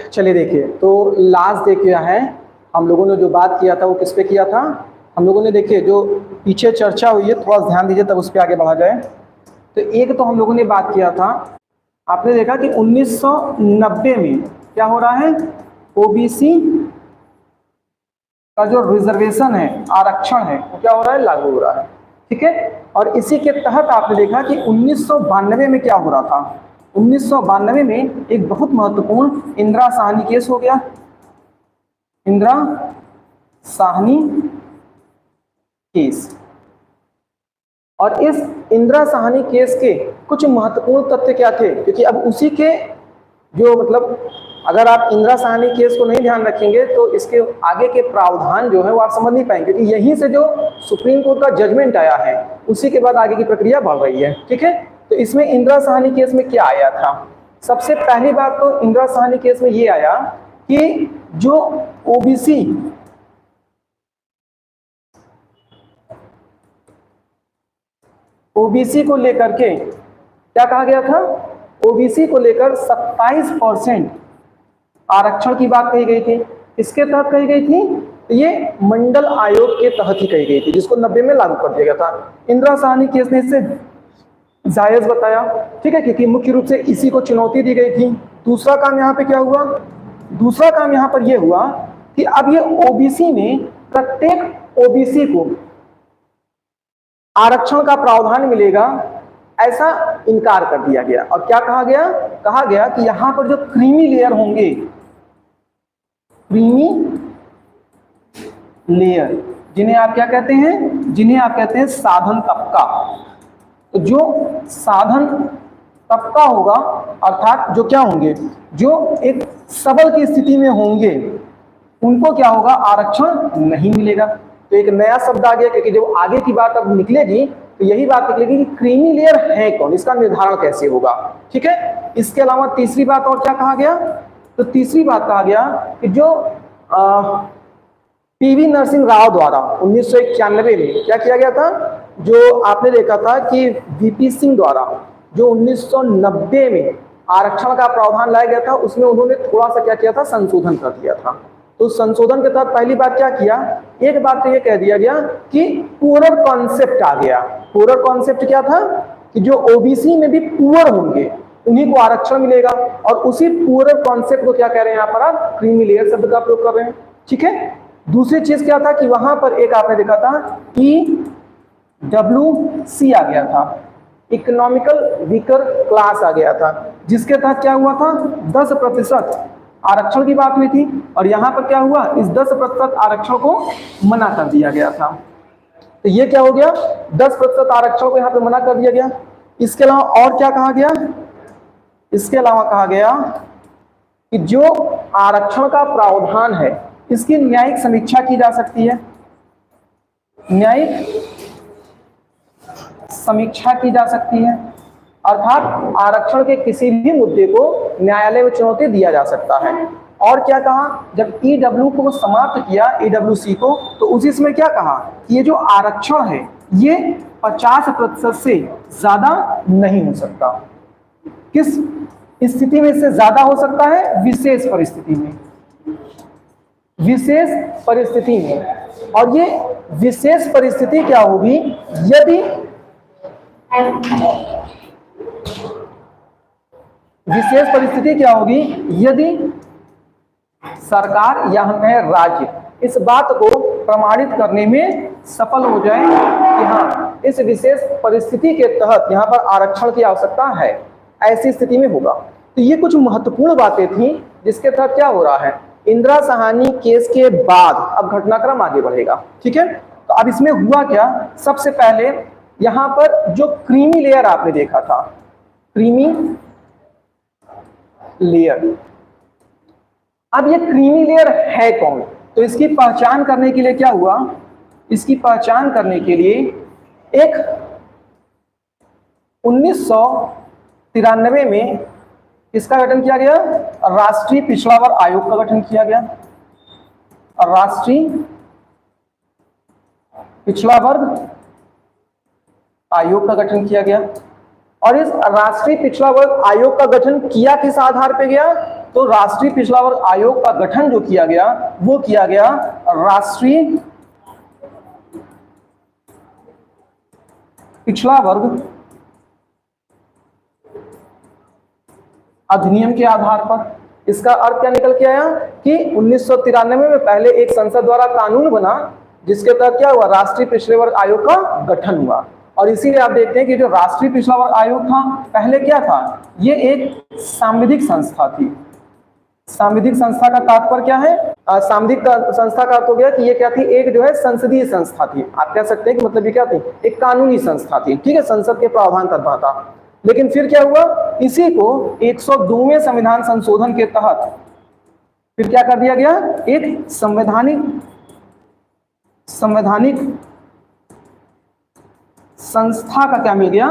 चलिए देखिए, तो लास्ट देखिए है हम लोगों ने जो बात किया था वो किस पे किया था। हम लोगों ने देखिए जो पीछे चर्चा हुई है थोड़ा ध्यान दीजिए तब उस पर आगे बढ़ा जाए। तो एक तो हम लोगों ने बात किया था, आपने देखा कि 1990 में क्या हो रहा है, ओबीसी का जो रिजर्वेशन है, आरक्षण है, वो क्या हो रहा है, लागू हो रहा है। ठीक है, और इसी के तहत आपने देखा कि 1992 में क्या हो रहा था, 1992 में एक बहुत महत्वपूर्ण इंदिरा साहनी केस हो गया। इंदिरा साहनी केस, और इस इंदिरा साहनी केस के कुछ महत्वपूर्ण तथ्य क्या थे, क्योंकि अब उसी के जो मतलब अगर आप इंदिरा साहनी केस को नहीं ध्यान रखेंगे तो इसके आगे के प्रावधान जो है वो आप समझ नहीं पाएंगे, क्योंकि यहीं से जो सुप्रीम कोर्ट का जजमेंट आया है उसी के बाद आगे की प्रक्रिया बढ़ रही है। ठीक है, तो इसमें इंदिरा साहनी केस में क्या आया था, सबसे पहली बात तो इंदिरा साहनी केस में ये आया कि जो ओबीसी को लेकर के क्या कहा गया था, ओबीसी को लेकर 27% आरक्षण की बात कही गई थी। इसके तहत कही गई थी, तो ये मंडल आयोग के तहत ही कही गई थी, जिसको 90 में लागू कर दिया गया था। इंदिरा साहनी केस ने इसे जायज बताया। ठीक है, क्योंकि मुख्य रूप से इसी को चुनौती दी गई थी। दूसरा काम यहाँ पे क्या हुआ, दूसरा काम यहाँ पर यह हुआ कि अब ये ओबीसी में प्रत्येक ओबीसी को आरक्षण का प्रावधान मिलेगा, ऐसा इनकार कर दिया गया। और क्या कहा गया, कहा गया कि यहां पर जो क्रीमी लेयर होंगे, क्रीमी लेयर, जिन्हें आप क्या कहते हैं, जिन्हें आप कहते हैं साधन तबका, तो जो साधन तबका होगा अर्थात जो क्या होंगे, जो एक सबल की स्थिति में होंगे, उनको क्या होगा, आरक्षण नहीं मिलेगा। तो एक नया शब्द आ गया, क्योंकि जब आगे की बात अब निकलेगी तो यही बात निकलेगी कि क्रीमी लेयर है कौन, इसका निर्धारण कैसे होगा। ठीक है, इसके अलावा तीसरी बात और क्या कहा गया, तो तीसरी बात कहा गया कि जो पीवी नरसिंह राव द्वारा 1991 में क्या किया गया था, जो आपने देखा था कि वीपी सिंह द्वारा जो 1990 में आरक्षण का प्रावधान लाया गया था, उसमें उन्होंने थोड़ा सा क्या किया था, संशोधन कर दिया था। तो संशोधन के तहत पहली बात क्या किया, एक बात तो ये कह दिया गया कि पुअर कॉन्सेप्ट आ गया। पुअर कॉन्सेप्ट क्या था कि जो ओबीसी में भी पुअर होंगे उन्हीं को आरक्षण मिलेगा, और उसी पुअर कॉन्सेप्ट को क्या कह रहे हैं यहाँ पर आप, क्रीमी लेयर शब्द का प्रयोग कर रहे हैं। ठीक है, दूसरी चीज क्या था कि वहां पर एक आपने देखा था EWC आ गया था, इकोनॉमिकल वीकर क्लास आ गया था, जिसके तहत क्या हुआ था, 10% आरक्षण की बात हुई थी, और यहां पर क्या हुआ, इस 10% आरक्षण को मना कर दिया गया था। तो ये क्या हो गया, 10% आरक्षण को यहां पर मना कर दिया गया। इसके अलावा और क्या कहा गया, इसके अलावा कहा गया कि जो आरक्षण का प्रावधान है इसकी न्यायिक समीक्षा की जा सकती है, न्यायिक समीक्षा की जा सकती है, अर्थात आरक्षण के किसी भी मुद्दे को न्यायालय में चुनौती दिया जा सकता है। और क्या कहा, जब EW को समाप्त किया, EWC को, तो उसी समय क्या कहा कि ये जो आरक्षण है ये 50% से ज्यादा नहीं हो सकता। किस स्थिति में इससे ज्यादा हो सकता है, विशेष परिस्थिति में, विशेष परिस्थिति में। और ये विशेष परिस्थिति क्या होगी, यदि विशेष परिस्थिति क्या होगी, यदि सरकार या हम कहें राज्य इस बात को प्रमाणित करने में सफल हो जाए कि हाँ इस विशेष परिस्थिति के तहत यहाँ पर आरक्षण की आवश्यकता है, ऐसी स्थिति में होगा। तो ये कुछ महत्वपूर्ण बातें थी जिसके तहत क्या हो रहा है, इंदिरा साहनी केस के बाद अब घटनाक्रम आगे बढ़ेगा। ठीक है, तो अब इसमें हुआ क्या, सबसे पहले यहां पर जो क्रीमी लेयर आपने देखा था, क्रीमी लेयर, अब ये क्रीमी लेयर है कौन, तो इसकी पहचान करने के लिए क्या हुआ, इसकी पहचान करने के लिए एक 1993 में किसका गठन किया गया, राष्ट्रीय पिछड़ा वर्ग आयोग का गठन किया गया, राष्ट्रीय पिछड़ा वर्ग आयोग का गठन किया गया। और इस राष्ट्रीय पिछड़ा वर्ग आयोग का गठन किया किस आधार पे गया, तो राष्ट्रीय पिछड़ा वर्ग आयोग का गठन जो किया गया वो किया गया राष्ट्रीय पिछड़ा वर्ग अधिनियम के आधार पर। इसका अर्थ क्या निकल के आया कि 1993 में पहले एक संसद द्वारा कानून बना जिसके तहत क्या हुआ, राष्ट्रीय पिछड़े वर्ग आयोग का गठन हुआ। और इसीलिए आप देखते हैं कि जो राष्ट्रीय पिछड़ा वर्ग आयोग था पहले क्या था, ये एक सांविधिक संस्था थी। सांविधिक संस्था का तात्पर्य क्या है, सांविधिक संस्था का अर्थ हो गया कि ये क्या थी, एक जो है संसदीय संस्था थी। आप कह सकते हैं कि मतलब ये क्या थी, एक कानूनी संस्था थी, ठीक है, संसद के प्रावधान तत्व था। लेकिन फिर क्या हुआ, इसी को 102वें संविधान संशोधन के तहत फिर क्या कर दिया गया, एक संवैधानिक संस्था का क्या मिल गया,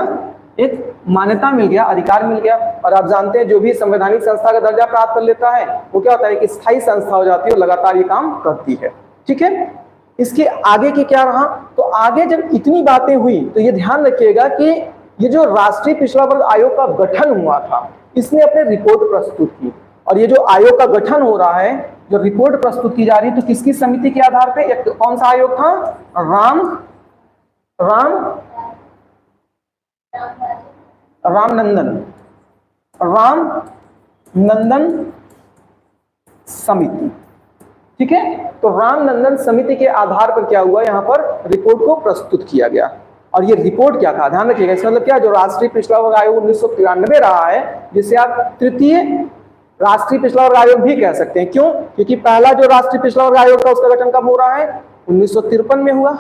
एक मान्यता मिल गया, अधिकार मिल गया। और आप जानते हैं जो भी संवैधानिक संस्था का दर्जा प्राप्त कर लेता है वो क्या होता है, एक स्थायी संस्था हो जाती है और लगातार ये काम करती है, ठीक है। इसके आगे की क्या रहा, तो आगे जब इतनी बातें हुई तो ये ध्यान रखिएगा कि ये जो राष्ट्रीय पिछड़ा वर्ग आयोग का गठन हुआ था इसने अपने रिपोर्ट प्रस्तुत की। और ये जो आयोग का गठन हो रहा है, जो रिपोर्ट प्रस्तुत की जा रही है, तो किसकी समिति के आधार पे, कौन सा आयोग था, रामनंदन समिति, ठीक है। तो रामनंदन समिति के आधार पर क्या हुआ, यहां पर रिपोर्ट को प्रस्तुत किया गया। और ये रिपोर्ट क्या था, ध्यान रखिएगा, इसका मतलब क्या, जो राष्ट्रीय पिछड़ा वर्ग आयोग 1993 रहा है, जिसे आप तृतीय राष्ट्रीय पिछड़ा वर्ग आयोग भी कह सकते हैं। क्यों, क्योंकि पहला जो राष्ट्रीय पिछड़ा वर्ग आयोग था उसका गठन कब हो रहा है, 1953 में हुआ।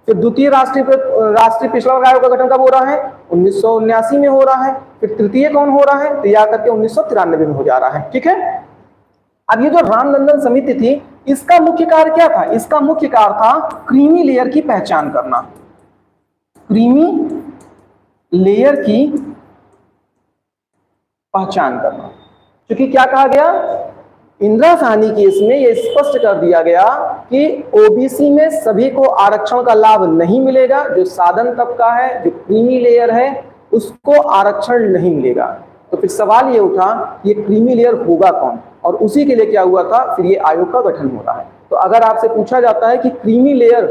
फिर द्वितीय राष्ट्रीय पिछड़ा वर्ग आयोग का गठन कब हो रहा है, 1979 में हो रहा है। फिर तृतीय कौन हो रहा है, तो याद करके 1993 में हो जा रहा है, ठीक है। अब ये जो रामनंदन समिति थी इसका मुख्य कार्य क्या था, इसका मुख्य कार्य था क्रीमी लेयर की पहचान करना, क्रीमी लेयर की पहचान करना। क्योंकि क्या कहा गया, इंदिरा साहनी केस में यह स्पष्ट कर दिया गया कि ओबीसी में सभी को आरक्षण का लाभ नहीं मिलेगा, जो साधन तबका है, जो क्रीमी लेयर है, उसको आरक्षण नहीं मिलेगा। तो फिर सवाल ये उठा ये क्रीमी लेयर होगा कौन, और उसी के लिए क्या हुआ था, फिर ये आयोग का गठन हो रहा है। तो अगर आपसे पूछा जाता है कि क्रीमी लेयर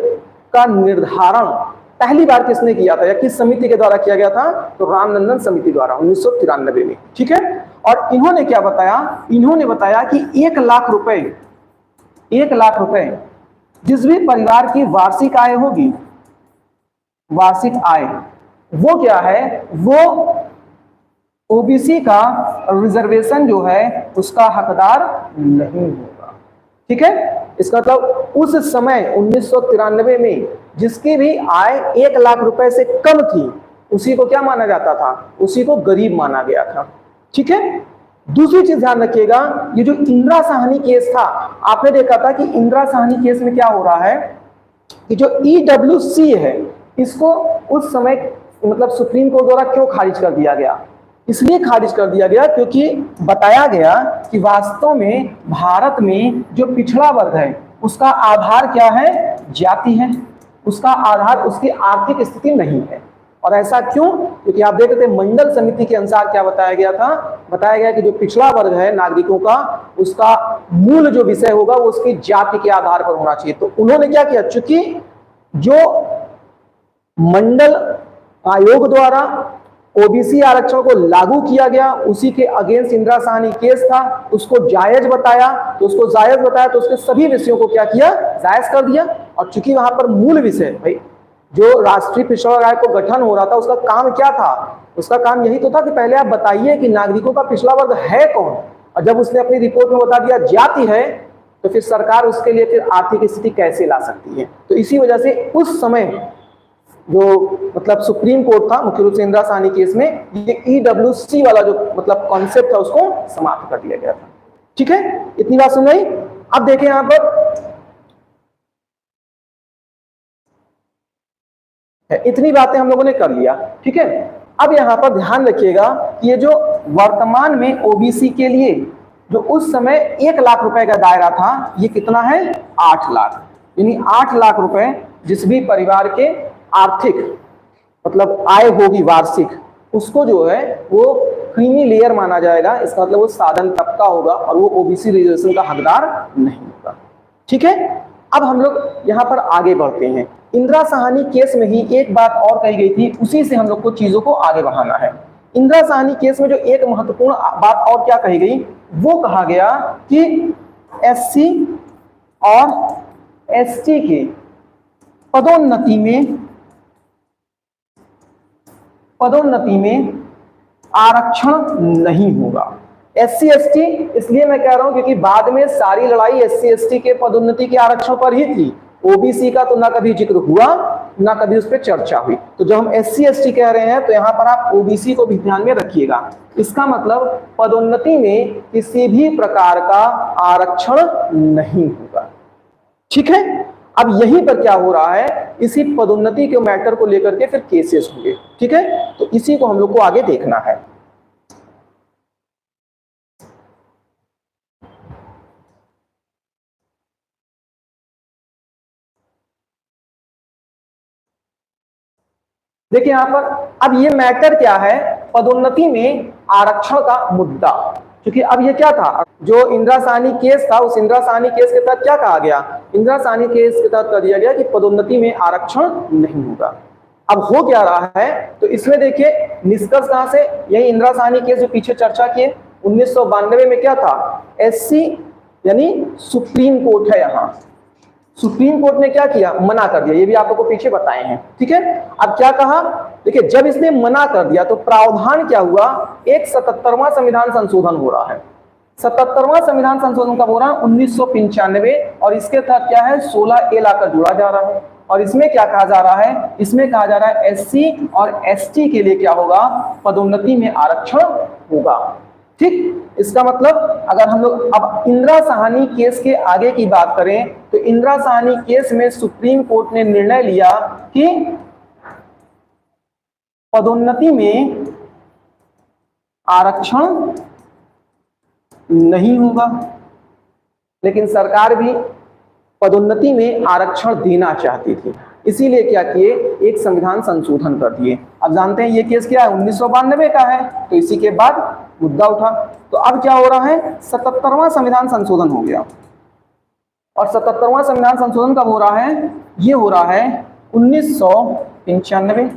का निर्धारण पहली बार किसने किया था या किस समिति के द्वारा किया गया था, तो रामनंदन समिति द्वारा 1993 में, ठीक है। और इन्होंने क्या बताया, इन्होंने बताया कि 1 लाख रुपए जिस भी परिवार की वार्षिक आय होगी, वार्षिक आय, वो क्या है, वो ओबीसी का रिजर्वेशन जो है उसका हकदार नहीं होगा, ठीक है। इसका मतलब उस समय 1993 में जिसकी भी आय 1 लाख रुपए से कम थी उसी को क्या माना जाता था, उसी को गरीब माना गया था, ठीक है। दूसरी चीज ध्यान रखिएगा, ये जो इंदिरा साहनी केस था, आपने देखा था कि इंदिरा साहनी केस में क्या हो रहा है कि जो ईडब्ल्यूसी है इसको उस समय मतलब सुप्रीम कोर्ट द्वारा क्यों खारिज कर दिया गया, इसलिए खारिज कर दिया गया क्योंकि बताया गया कि वास्तव में भारत में जो पिछड़ा वर्ग है उसका आधार क्या है, जाति है, उसका आधार उसकी आर्थिक स्थिति नहीं है। और ऐसा क्यों, क्योंकि आप देख रहे थे मंडल समिति के अनुसार क्या बताया गया था, बताया गया कि जो पिछड़ा वर्ग है नागरिकों का, उसका मूल जो विषय होगा वो उसकी जाति के आधार पर होना चाहिए। तो उन्होंने क्या किया, चूंकि जो मंडल आयोग द्वारा ओबीसी आरक्षण को लागू किया गया उसी के अगेंस्ट इंदिरा साहनी केस था, उसको जायज बताया, तो उसको जायज बताया तो उसके सभी विषयों को क्या किया, जायज कर दिया। और चूंकि वहां पर मूल विषय भाई जो राष्ट्रीय पिछड़ा वर्ग आयोग को गठन हो रहा था उसका काम क्या था, उसका काम यही तो था कि पहले आप बताइए कि नागरिकों का पिछड़ा वर्ग है कौन, और जब उसने अपनी रिपोर्ट में बता दिया जाति है तो फिर सरकार उसके लिए फिर आर्थिक स्थिति कैसे ला सकती है। तो इसी वजह से उस समय जो मतलब सुप्रीम कोर्ट था मुख्य रूप से इंदिरा साहनी केस में ये ईडब्ल्यूसी वाला जो मतलब कॉन्सेप्ट था उसको समाप्त कर दिया गया था, ठीक है। इतनी बात सुन रही। अब देखें यहां पर इतनी बातें हम लोगों ने कर लिया, ठीक है। अब यहां पर ध्यान रखिएगा कि ये जो वर्तमान में ओबीसी के लिए जो उस समय 1 लाख रुपए का दायरा था ये कितना है, 8 लाख, यानी 8 लाख रुपए जिस भी परिवार के आर्थिक मतलब आय होगी वार्षिक, उसको जो है वो क्रीमी लेयर माना जाएगा, इसका मतलब वो साधन तबका होगा और वो ओबीसी रिजर्वेशन का हकदार नहीं होगा। ठीक है, अब हम लोग यहाँ पर आगे बढ़ते हैं। इंदिरा साहनी केस में ही एक बात और कही गई थी, उसी से हम लोग को चीजों को आगे बढ़ाना है। इंदिरा साहनी केस में जो एक महत्वपूर्ण बात और क्या कही गई, वो कहा गया कि एससी और एसटी के पदोन्नति में आरक्षण नहीं होगा। एससी एसटी इसलिए मैं कह रहा हूं क्योंकि बाद में सारी लड़ाई एससी एसटी के पदोन्नति के आरक्षण पर ही थी। ओबीसी का तो ना कभी जिक्र हुआ, ना कभी उस पर चर्चा हुई। तो जब हम एससी एसटी कह रहे हैं तो यहां पर आप ओबीसी को भी ध्यान में रखिएगा। इसका मतलब पदोन्नति में किसी भी प्रकार का आरक्षण नहीं होगा। ठीक है, अब यहीं पर क्या हो रहा है, इसी पदोन्नति के मैटर को लेकर के फिर केसेस होंगे। ठीक है, तो इसी को हम लोग को आगे देखना है। देखिए यहां पर अब ये मैटर क्या है, पदोन्नति में आरक्षण का मुद्दा। क्योंकि अब ये क्या था, जो इंदिरा साहनी केस था, उस इंदिरा साहनी केस के तहत क्या कहा गया, इंदिरा साहनी केस के तहत कर दिया गया कि पदोन्नति में आरक्षण नहीं होगा। अब हो क्या रहा है, तो इसमें देखिए निष्कर्ष कहां से, यही इंदिरा साहनी केस जो पीछे चर्चा किए 1992 में क्या था, एससी यानी सुप्रीम कोर्ट है, यहाँ सुप्रीम कोर्ट ने क्या किया, मना कर दिया। ये भी आप लोगों को पीछे बताए हैं। ठीक है, अब क्या कहा, देखिए जब इसने मना कर दिया तो प्रावधान क्या हुआ, एक 77वां संविधान संशोधन हो रहा है। 77वां संविधान संशोधन कब हो रहा है, 1995, और इसके तहत क्या है, 16A लाकर जोड़ा जा रहा है। और इसमें क्या कहा जा रहा है, इसमें कहा जा रहा है एससी और एसटी के लिए क्या होगा, पदोन्नति में आरक्षण होगा। ठीक, इसका मतलब अगर हम लोग अब इंदिरा साहनी केस के आगे की बात करें तो इंदिरा साहनी केस में सुप्रीम कोर्ट ने निर्णय लिया कि पदोन्नति में आरक्षण नहीं होगा, लेकिन सरकार भी पदोन्नति में आरक्षण देना चाहती थी, इसीलिए क्या किए, एक संविधान संशोधन कर दिए। अब जानते हैं ये केस क्या है, 1992 का है, तो इसी के बाद मुद्दा उठा। तो अब क्या हो रहा है, 77वां संविधान संशोधन हो गया। और 77वां संविधान संशोधन कब हो रहा है, ये हो रहा है 1995,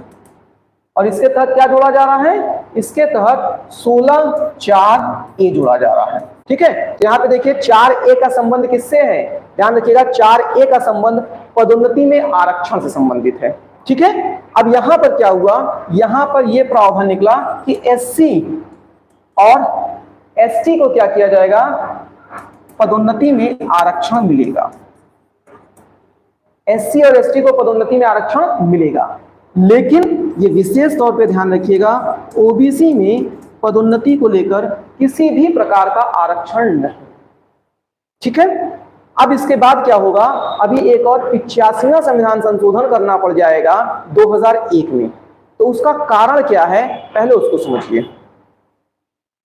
और इसके तहत क्या जोड़ा जा रहा है, इसके तहत 16(4)A जोड़ा जा रहा है। ठीक है, तो यहाँ पे देखिए 4A का संबंध किससे है, ध्यान रखिएगा, 4A का संबंध पदोन्नति में आरक्षण से संबंधित है। ठीक है, अब यहां पर क्या हुआ, यहां पर यह प्रावधान निकला कि एससी और एसटी को क्या किया जाएगा, पदोन्नति में आरक्षण मिलेगा। एससी और एसटी को पदोन्नति में आरक्षण मिलेगा, लेकिन ये विशेष तौर पे ध्यान रखिएगा, ओबीसी में पदोन्नति को लेकर किसी भी प्रकार का आरक्षण नहीं। ठीक है, अब इसके बाद क्या होगा, अभी एक और 85वां संविधान संशोधन करना पड़ जाएगा 2001 में। तो उसका कारण क्या है, पहले उसको समझिए,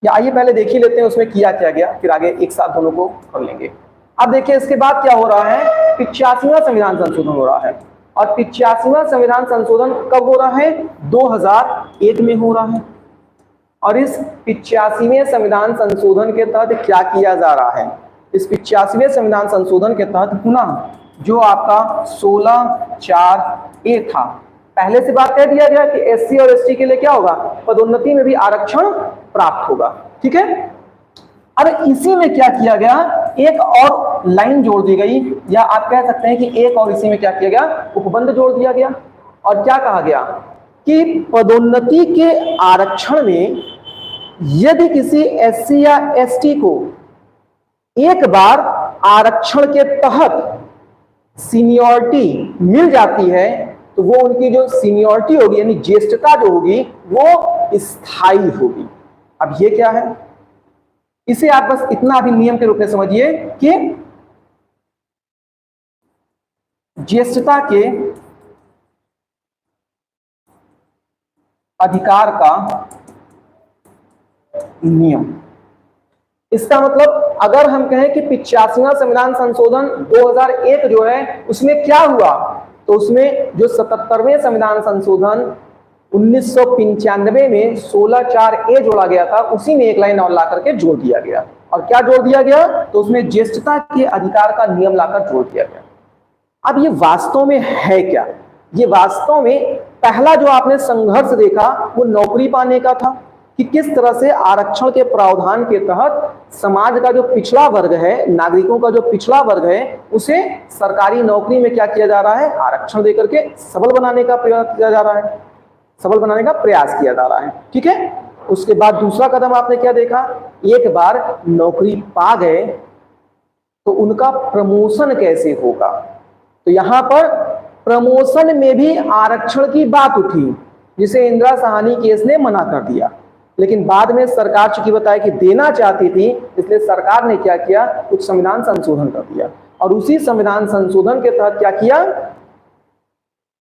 या आइए पहले देख ही लेते हैं उसमें किया क्या गया, फिर आगे एक साथ दोनों को कर लेंगे। अब देखिए इसके बाद क्या हो रहा है, 85वां संविधान संशोधन हो रहा है। और 85वां संविधान संशोधन कब हो रहा है, 2001 में हो रहा है। और इस 85वें संविधान संशोधन के तहत क्या किया जा रहा है, इस 85वें संविधान संशोधन के तहत पुनः जो आपका 16(4)A था, पहले से बात कह दिया गया कि एससी और एसटी के लिए क्या होगा, पदोन्नति में भी आरक्षण प्राप्त होगा। ठीक है, अब इसी में क्या किया गया, एक और लाइन जोड़ दी गई, या आप कह सकते हैं कि एक और इसी में क्या किया गया, उपबंध जोड़ दिया गया। और क्या कहा गया कि पदोन्नति के आरक्षण में यदि किसी एससी या एसटी को एक बार आरक्षण के तहत सीनियरिटी मिल जाती है तो वो उनकी जो सीनियरिटी होगी यानी ज्येष्ठता जो होगी वो स्थायी होगी। अब ये क्या है, इसे आप बस इतना अभी नियम के रूप में समझिए कि ज्येष्ठता के अधिकार का नियम। इसका मतलब अगर हम कहें कि 85वां संविधान संशोधन 2001 जो है उसमें क्या हुआ, तो उसमें जो 77वें संविधान संशोधन 1995 में 16(4)A जोड़ा गया था, उसी में एक लाइन और ला करके जोड़ दिया गया। और क्या जोड़ दिया गया, तो उसमें ज्येष्ठता के अधिकार का नियम लाकर जोड़ दिया गया। अब ये वास्तव में है क्या, ये वास्तव में पहला जो आपने संघर्ष देखा वो नौकरी पाने का था, कि किस तरह से आरक्षण के प्रावधान के तहत समाज का जो पिछड़ा वर्ग है, नागरिकों का जो पिछड़ा वर्ग है, उसे सरकारी नौकरी में क्या किया जा रहा है, आरक्षण देकर के सबल बनाने का प्रयास किया जा रहा है, सबल बनाने का प्रयास किया जा रहा है। ठीक है, उसके बाद दूसरा कदम आपने क्या देखा, एक बार नौकरी पा गए तो उनका प्रमोशन कैसे होगा। तो यहां पर प्रमोशन में भी आरक्षण की बात उठी, जिसे इंदिरा साहनी केस ने मना कर दिया। लेकिन बाद में सरकार चूंकि बताया कि देना चाहती थी, इसलिए सरकार ने क्या किया, कुछ संविधान संशोधन कर दिया। और उसी संविधान संशोधन के तहत क्या किया,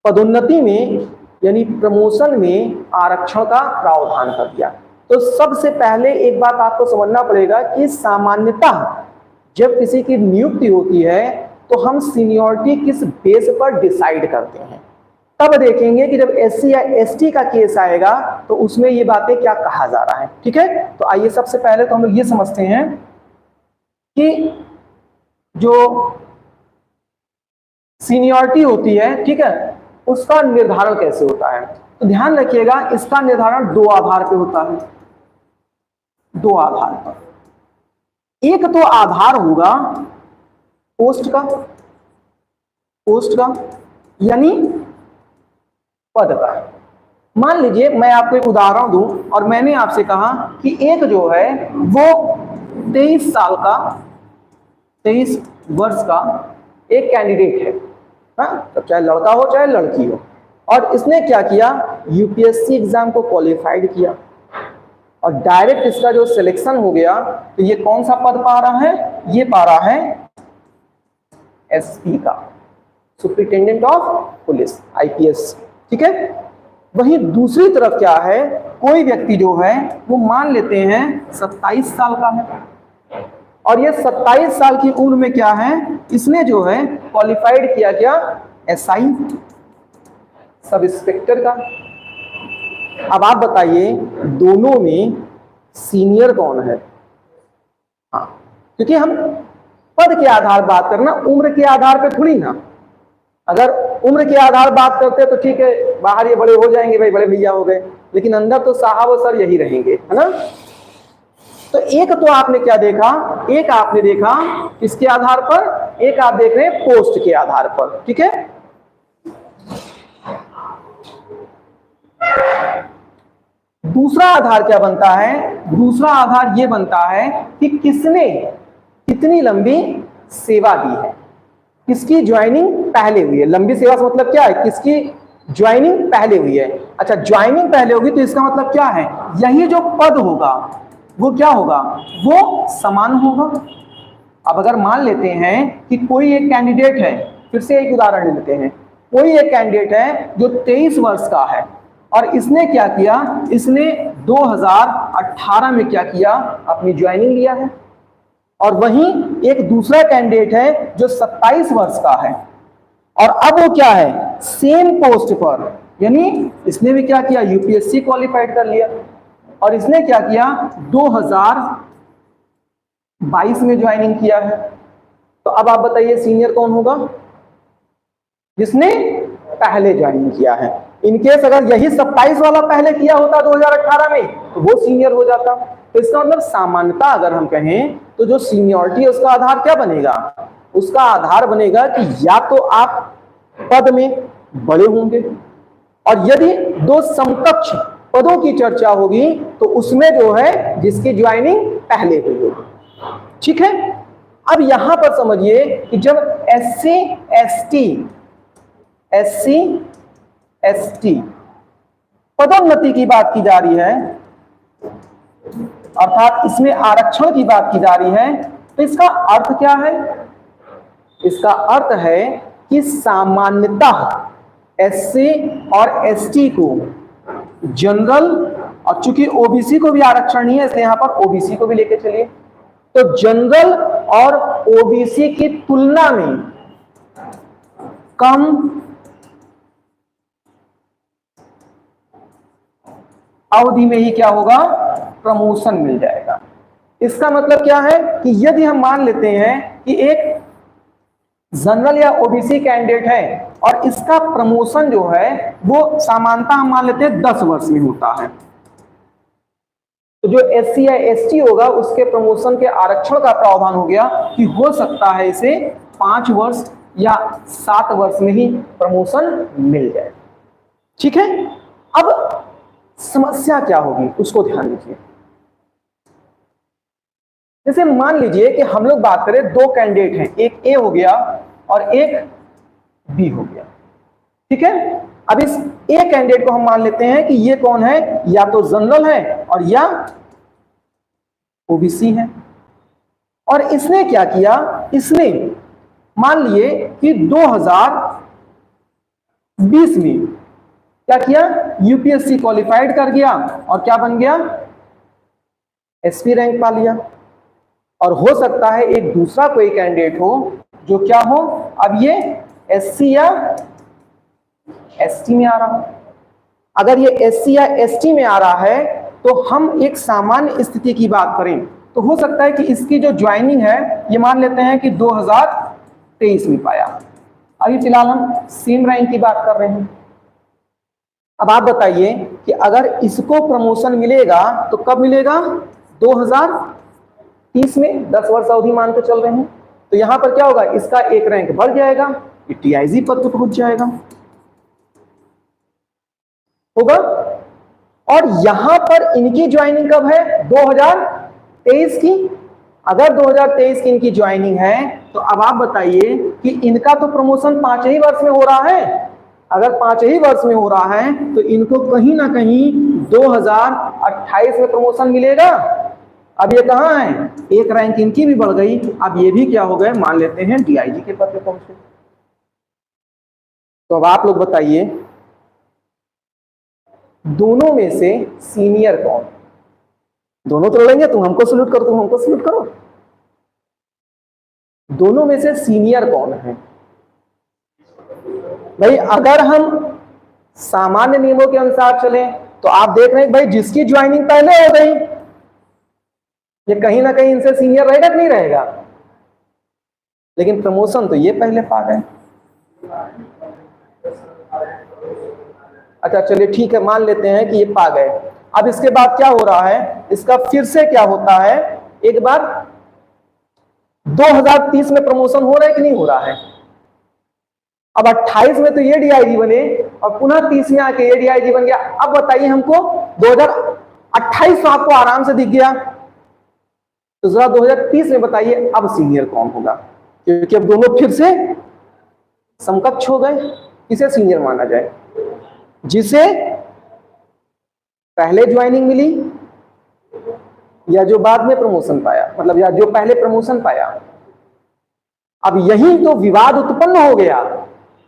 पदोन्नति में यानी प्रमोशन में आरक्षण का प्रावधान कर दिया। तो सबसे पहले एक बात आपको समझना पड़ेगा कि सामान्यतः जब किसी की नियुक्ति होती है तो हम सीनियरिटी किस बेस पर डिसाइड करते हैं। तब देखेंगे कि जब एससी या एसटी का केस आएगा तो उसमें ये बातें क्या कहा जा रहा है। ठीक है, तो आइए सबसे पहले तो हम लोग ये समझते हैं कि जो सीनियरिटी होती है, ठीक है, उसका निर्धारण कैसे होता है। तो ध्यान रखिएगा, इसका निर्धारण दो आधार पे होता है, दो आधार पर। एक तो आधार होगा पोस्ट का, पोस्ट का यानी पद का। मान लीजिए मैं आपको एक उदाहरण दूं और मैंने आपसे कहा कि एक जो है वो 23 साल का, 23 वर्ष का एक कैंडिडेट है, तो चाहे लड़का हो चाहे लड़की हो, और इसने क्या किया, यूपीएससी एग्जाम को क्वालिफाइड किया और डायरेक्ट इसका जो सिलेक्शन हो गया। तो ये कौन सा पद पा रहा है, ये पा रहा है एसपी का, सुपरिटेंडेंट ऑफ पुलिस, आईपीएस। ठीक है, वहीं दूसरी तरफ क्या है, कोई व्यक्ति जो है वो मान लेते हैं 27 साल का है और ये 27 साल की उम्र में क्या है, इसने जो है क्वालिफाइड किया क्या, एसआई, सब इंस्पेक्टर का। अब आप बताइए दोनों में सीनियर कौन है। हाँ, क्योंकि हम पद के आधार बात करना, उम्र के आधार पे थोड़ी ना। अगर उम्र के आधार बात करते तो ठीक है, बाहर ये बड़े हो जाएंगे, भाई बड़े भैया हो गए, लेकिन अंदर तो साहब और सर यही रहेंगे, है ना। तो एक तो आपने क्या देखा, एक आपने देखा किसके आधार पर, एक आप देख रहे हैं पोस्ट के आधार पर। ठीक है, दूसरा आधार क्या बनता है, दूसरा आधार ये बनता है कि किसने कितनी लंबी सेवा दी है, किसकी ज्वाइनिंग पहले हुई है। लंबी सेवा से मतलब क्या है, किसकी ज्वाइनिंग पहले हुई है। अच्छा, ज्वाइनिंग पहले होगी तो इसका मतलब क्या है, यही जो पद होगा वो क्या होगा, वो समान होगा। अब अगर मान लेते हैं कि कोई एक कैंडिडेट है, फिर से एक उदाहरण लेते हैं, कोई एक कैंडिडेट है जो 23 वर्ष का है और इसने क्या किया, इसने 2018 में क्या किया, अपनी ज्वाइनिंग लिया है। और वहीं एक दूसरा कैंडिडेट है जो 27 वर्ष का है और अब वो क्या है, सेम पोस्ट पर, यानी इसने भी क्या किया, यूपीएससी क्वालिफाइड कर लिया और इसने क्या किया, 2022 में ज्वाइनिंग किया है। तो अब आप बताइए सीनियर कौन होगा, जिसने पहले ज्वाइनिंग किया है। इनकेस अगर यही 27 वाला पहले किया होता 2018 में तो वो सीनियर हो जाता। तो इसका मतलब सामान्यता अगर हम कहें तो जो सीनियरिटी है उसका आधार क्या बनेगा, उसका आधार बनेगा कि या तो आप पद में बड़े होंगे, और यदि दो समकक्ष पदों की चर्चा होगी तो उसमें जो है जिसकी ज्वाइनिंग पहले हुई होगी। ठीक है, अब यहां पर समझिए कि जब एससी एसटी पदोन्नति की बात की जा रही है, अर्थात इसमें आरक्षण की बात की जा रही है, तो इसका अर्थ क्या है, इसका अर्थ है कि सामान्यतः एससी और एसटी को जनरल, और चूंकि ओबीसी को भी आरक्षण नहीं है इसलिए यहां पर ओबीसी को भी लेके चलिए, तो जनरल और ओबीसी की तुलना में कम अवधि में ही क्या होगा, प्रमोशन मिल जाएगा। इसका मतलब क्या है कि यदि हम मान लेते हैं कि एक जनरल या ओबीसी कैंडिडेट है और इसका प्रमोशन जो है वो सामान्यतः हम मान लेते हैं 10 वर्ष में होता है, तो जो एससी या एसटी होगा उसके प्रमोशन के आरक्षण का प्रावधान हो गया कि हो सकता है इसे 5 वर्ष या 7 वर्ष में ही प्रमोशन मिल जाए। ठीक है, अब समस्या क्या होगी उसको ध्यान दीजिए। जैसे मान लीजिए कि हम लोग बात करें, 2 कैंडिडेट हैं, एक ए हो गया और एक बी हो गया। ठीक है, अब इस ए कैंडिडेट को हम मान लेते हैं कि ये कौन है, या तो जनरल है और या ओबीसी है। और इसने क्या किया, इसने मान लिए कि 2020 में क्या किया, यूपीएससी क्वालिफाइड कर गया और क्या बन गया, एसपी रैंक पा लिया। और हो सकता है एक दूसरा कोई कैंडिडेट हो जो क्या हो, अब ये एससी या एसटी में आ रहा हो। अगर ये एससी या एसटी में आ रहा है तो हम एक सामान्य स्थिति की बात करें तो हो सकता है कि इसकी जो ज्वाइनिंग है ये मान लेते हैं कि 2023 में पाया। अभी फिलहाल हम सेम रैंक की बात कर रहे हैं। अब आप बताइए कि अगर इसको प्रमोशन मिलेगा तो कब मिलेगा, 2030 में, 10 वर्ष अवधि मान के चल रहे हैं। तो यहां पर क्या होगा, इसका एक रैंक बढ़ जाएगा, ये टीआईजी पद पर पहुंच जाएगा, होगा। और यहां पर इनकी ज्वाइनिंग कब है, 2023 की। अगर 2023 की इनकी ज्वाइनिंग है तो अब आप बताइए कि इनका तो प्रमोशन 5 ही वर्ष में हो रहा है। अगर 5 ही वर्ष में हो रहा है तो इनको कहीं ना कहीं 2028 में प्रमोशन मिलेगा। अब ये कहां है, एक रैंक इनकी भी बढ़ गई, अब ये भी क्या हो गए, मान लेते हैं डीआईजी के पद पे पहुंचे। तो अब आप लोग बताइए दोनों में से सीनियर कौन, दोनों तो लड़ेंगे, तुम हमको सल्यूट करो, तुम हमको सल्यूट करो, दोनों में से सीनियर कौन है भाई। अगर हम सामान्य नियमों के अनुसार चलें तो आप देख रहे हैं भाई जिसकी ज्वाइनिंग पहले हो गई ये कहीं ना कहीं इनसे सीनियर रहेगा कि नहीं रहेगा, लेकिन प्रमोशन तो ये पहले पा गए। अच्छा चलिए ठीक है, मान लेते हैं कि ये पा गए। अब इसके बाद क्या हो रहा है, इसका फिर से क्या होता है, एक बार 2030 में प्रमोशन हो रहा है कि नहीं हो रहा है। अब 28 में तो ये डीआईजी बने और पुनः 30 में आके ये डीआईजी बन गया। अब बताइए हमको 2028 तो आपको आराम से दिख गया, तो जरा 2030 में बताइए अब सीनियर कौन होगा, क्योंकि अब दोनों फिर से समकक्ष हो गए। किसे सीनियर माना जाए, जिसे पहले ज्वाइनिंग मिली या जो बाद में प्रमोशन पाया, मतलब या जो पहले प्रमोशन पाया। अब यही तो विवाद उत्पन्न हो गया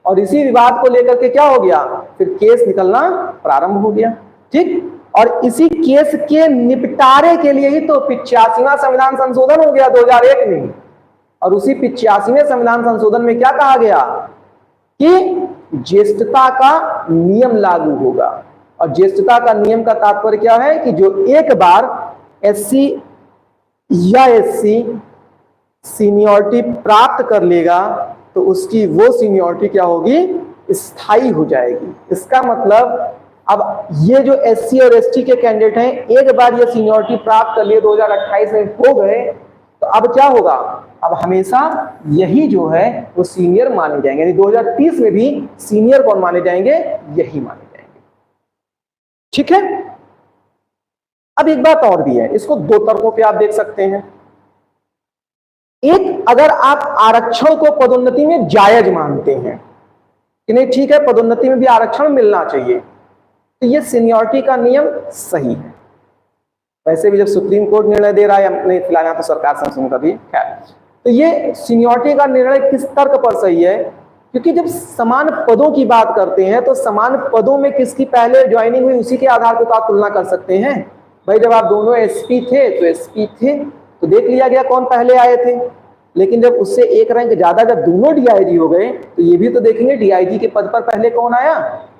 और इसी विवाद को लेकर के क्या हो गया, फिर केस निकलना प्रारंभ हो गया। ठीक, और इसी केस के निपटारे के लिए ही तो 85वां संविधान संशोधन हो गया 2001 में। और उसी 85वें संविधान संशोधन में क्या कहा गया कि ज्येष्ठता का नियम लागू होगा। और ज्येष्ठता का नियम का तात्पर्य क्या है कि जो एक बार एससी या एससी सीनियरिटी प्राप्त कर लेगा तो उसकी वो सीनियरिटी क्या होगी, स्थायी हो जाएगी। इसका मतलब अब ये जो एससी और एसटी के कैंडिडेट हैं, एक बार ये सीनियरिटी प्राप्त कर लिए 2028 में हो गए, तो अब क्या होगा, अब हमेशा यही जो है वो सीनियर माने जाएंगे। यानी 2030 में भी सीनियर कौन माने जाएंगे, यही माने जाएंगे। ठीक है, अब एक बात और भी है, इसको 2 तर्कों पे आप देख सकते हैं। एक, अगर आप आरक्षण को पदोन्नति में जायज मानते हैं कि नहीं ठीक है पदोन्नति में भी आरक्षण मिलना चाहिए, तो ये सीनियरिटी का नियम सही है। वैसे भी जब सुप्रीम कोर्ट निर्णय दे रहा है, नहीं फिलहाल यहाँ तो सरकार संशोधन का भी खैर, तो ये सीनियरिटी का निर्णय किस तर्क पर सही है, क्योंकि जब समान पदों की बात करते हैं तो समान पदों में किसकी पहले ज्वाइनिंग हुई उसी के आधार पर तो आप तुलना कर सकते हैं। भाई जब आप दोनों एसपी थे तो एसपी थे तो देख लिया गया कौन पहले आए थे, लेकिन जब उससे एक रैंक ज्यादा जब दोनों डीआईजी हो गए तो ये भी तो देखेंगे डीआईजी के पद पर पहले कौन आया।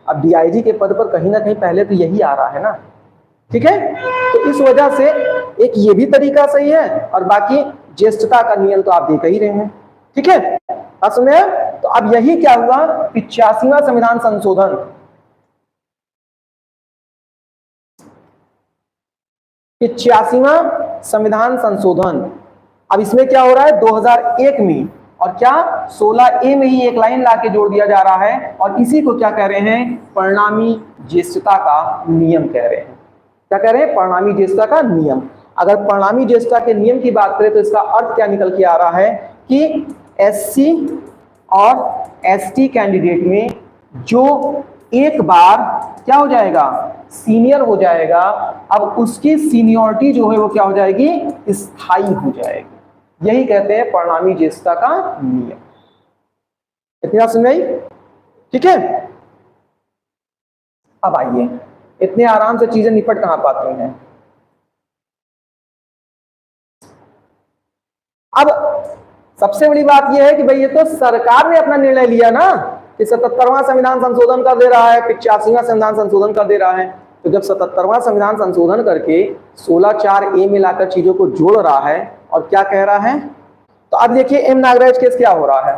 अब डीआईजी के पद पर कहीं ना कहीं पहले तो यही आ रहा है ना, ठीक है, तो इस वजह से एक ये भी तरीका सही है, और बाकी ज्येष्ठता का नियम तो आप देख ही रहे हैं। ठीक है, असमय। तो अब यही क्या हुआ, 85वां संविधान संशोधन, 85वां संविधान संशोधन। अब इसमें क्या हो रहा है, 2001 में, और क्या 16A में ही एक लाइन लाके जोड़ दिया जा रहा है, और इसी को क्या कह रहे हैं, परिणामी ज्येष्ठता का नियम कह रहे हैं। क्या कह रहे हैं, परिणामी ज्येष्ठता का नियम। अगर परिणामी ज्येष्ठता के नियम की बात करें तो इसका अर्थ क्या निकल के आ रहा है कि SC और ST कैंडिडेट में जो एक बार क्या हो जाएगा, सीनियर हो जाएगा, अब उसकी सीनियरिटी जो है वो क्या हो जाएगी, स्थायी हो जाएगी। यही कहते हैं परिणामी ज्येष्ठता का नियम। इतनी बात समझ आई? ठीक है, अब आइए, इतने आराम से चीजें निपट कहां पाती हैं। अब सबसे बड़ी बात यह है कि भाई ये तो सरकार ने अपना निर्णय लिया ना कि 77वां संविधान संशोधन कर दे रहा है, 85वां संविधान संशोधन कर दे रहा है। तो जब 77वां संविधान संशोधन करके 16(4)A में लाकर चीजों को जोड़ रहा है और क्या कह रहा है, तो अब देखिए एम नागराज केस क्या हो रहा है,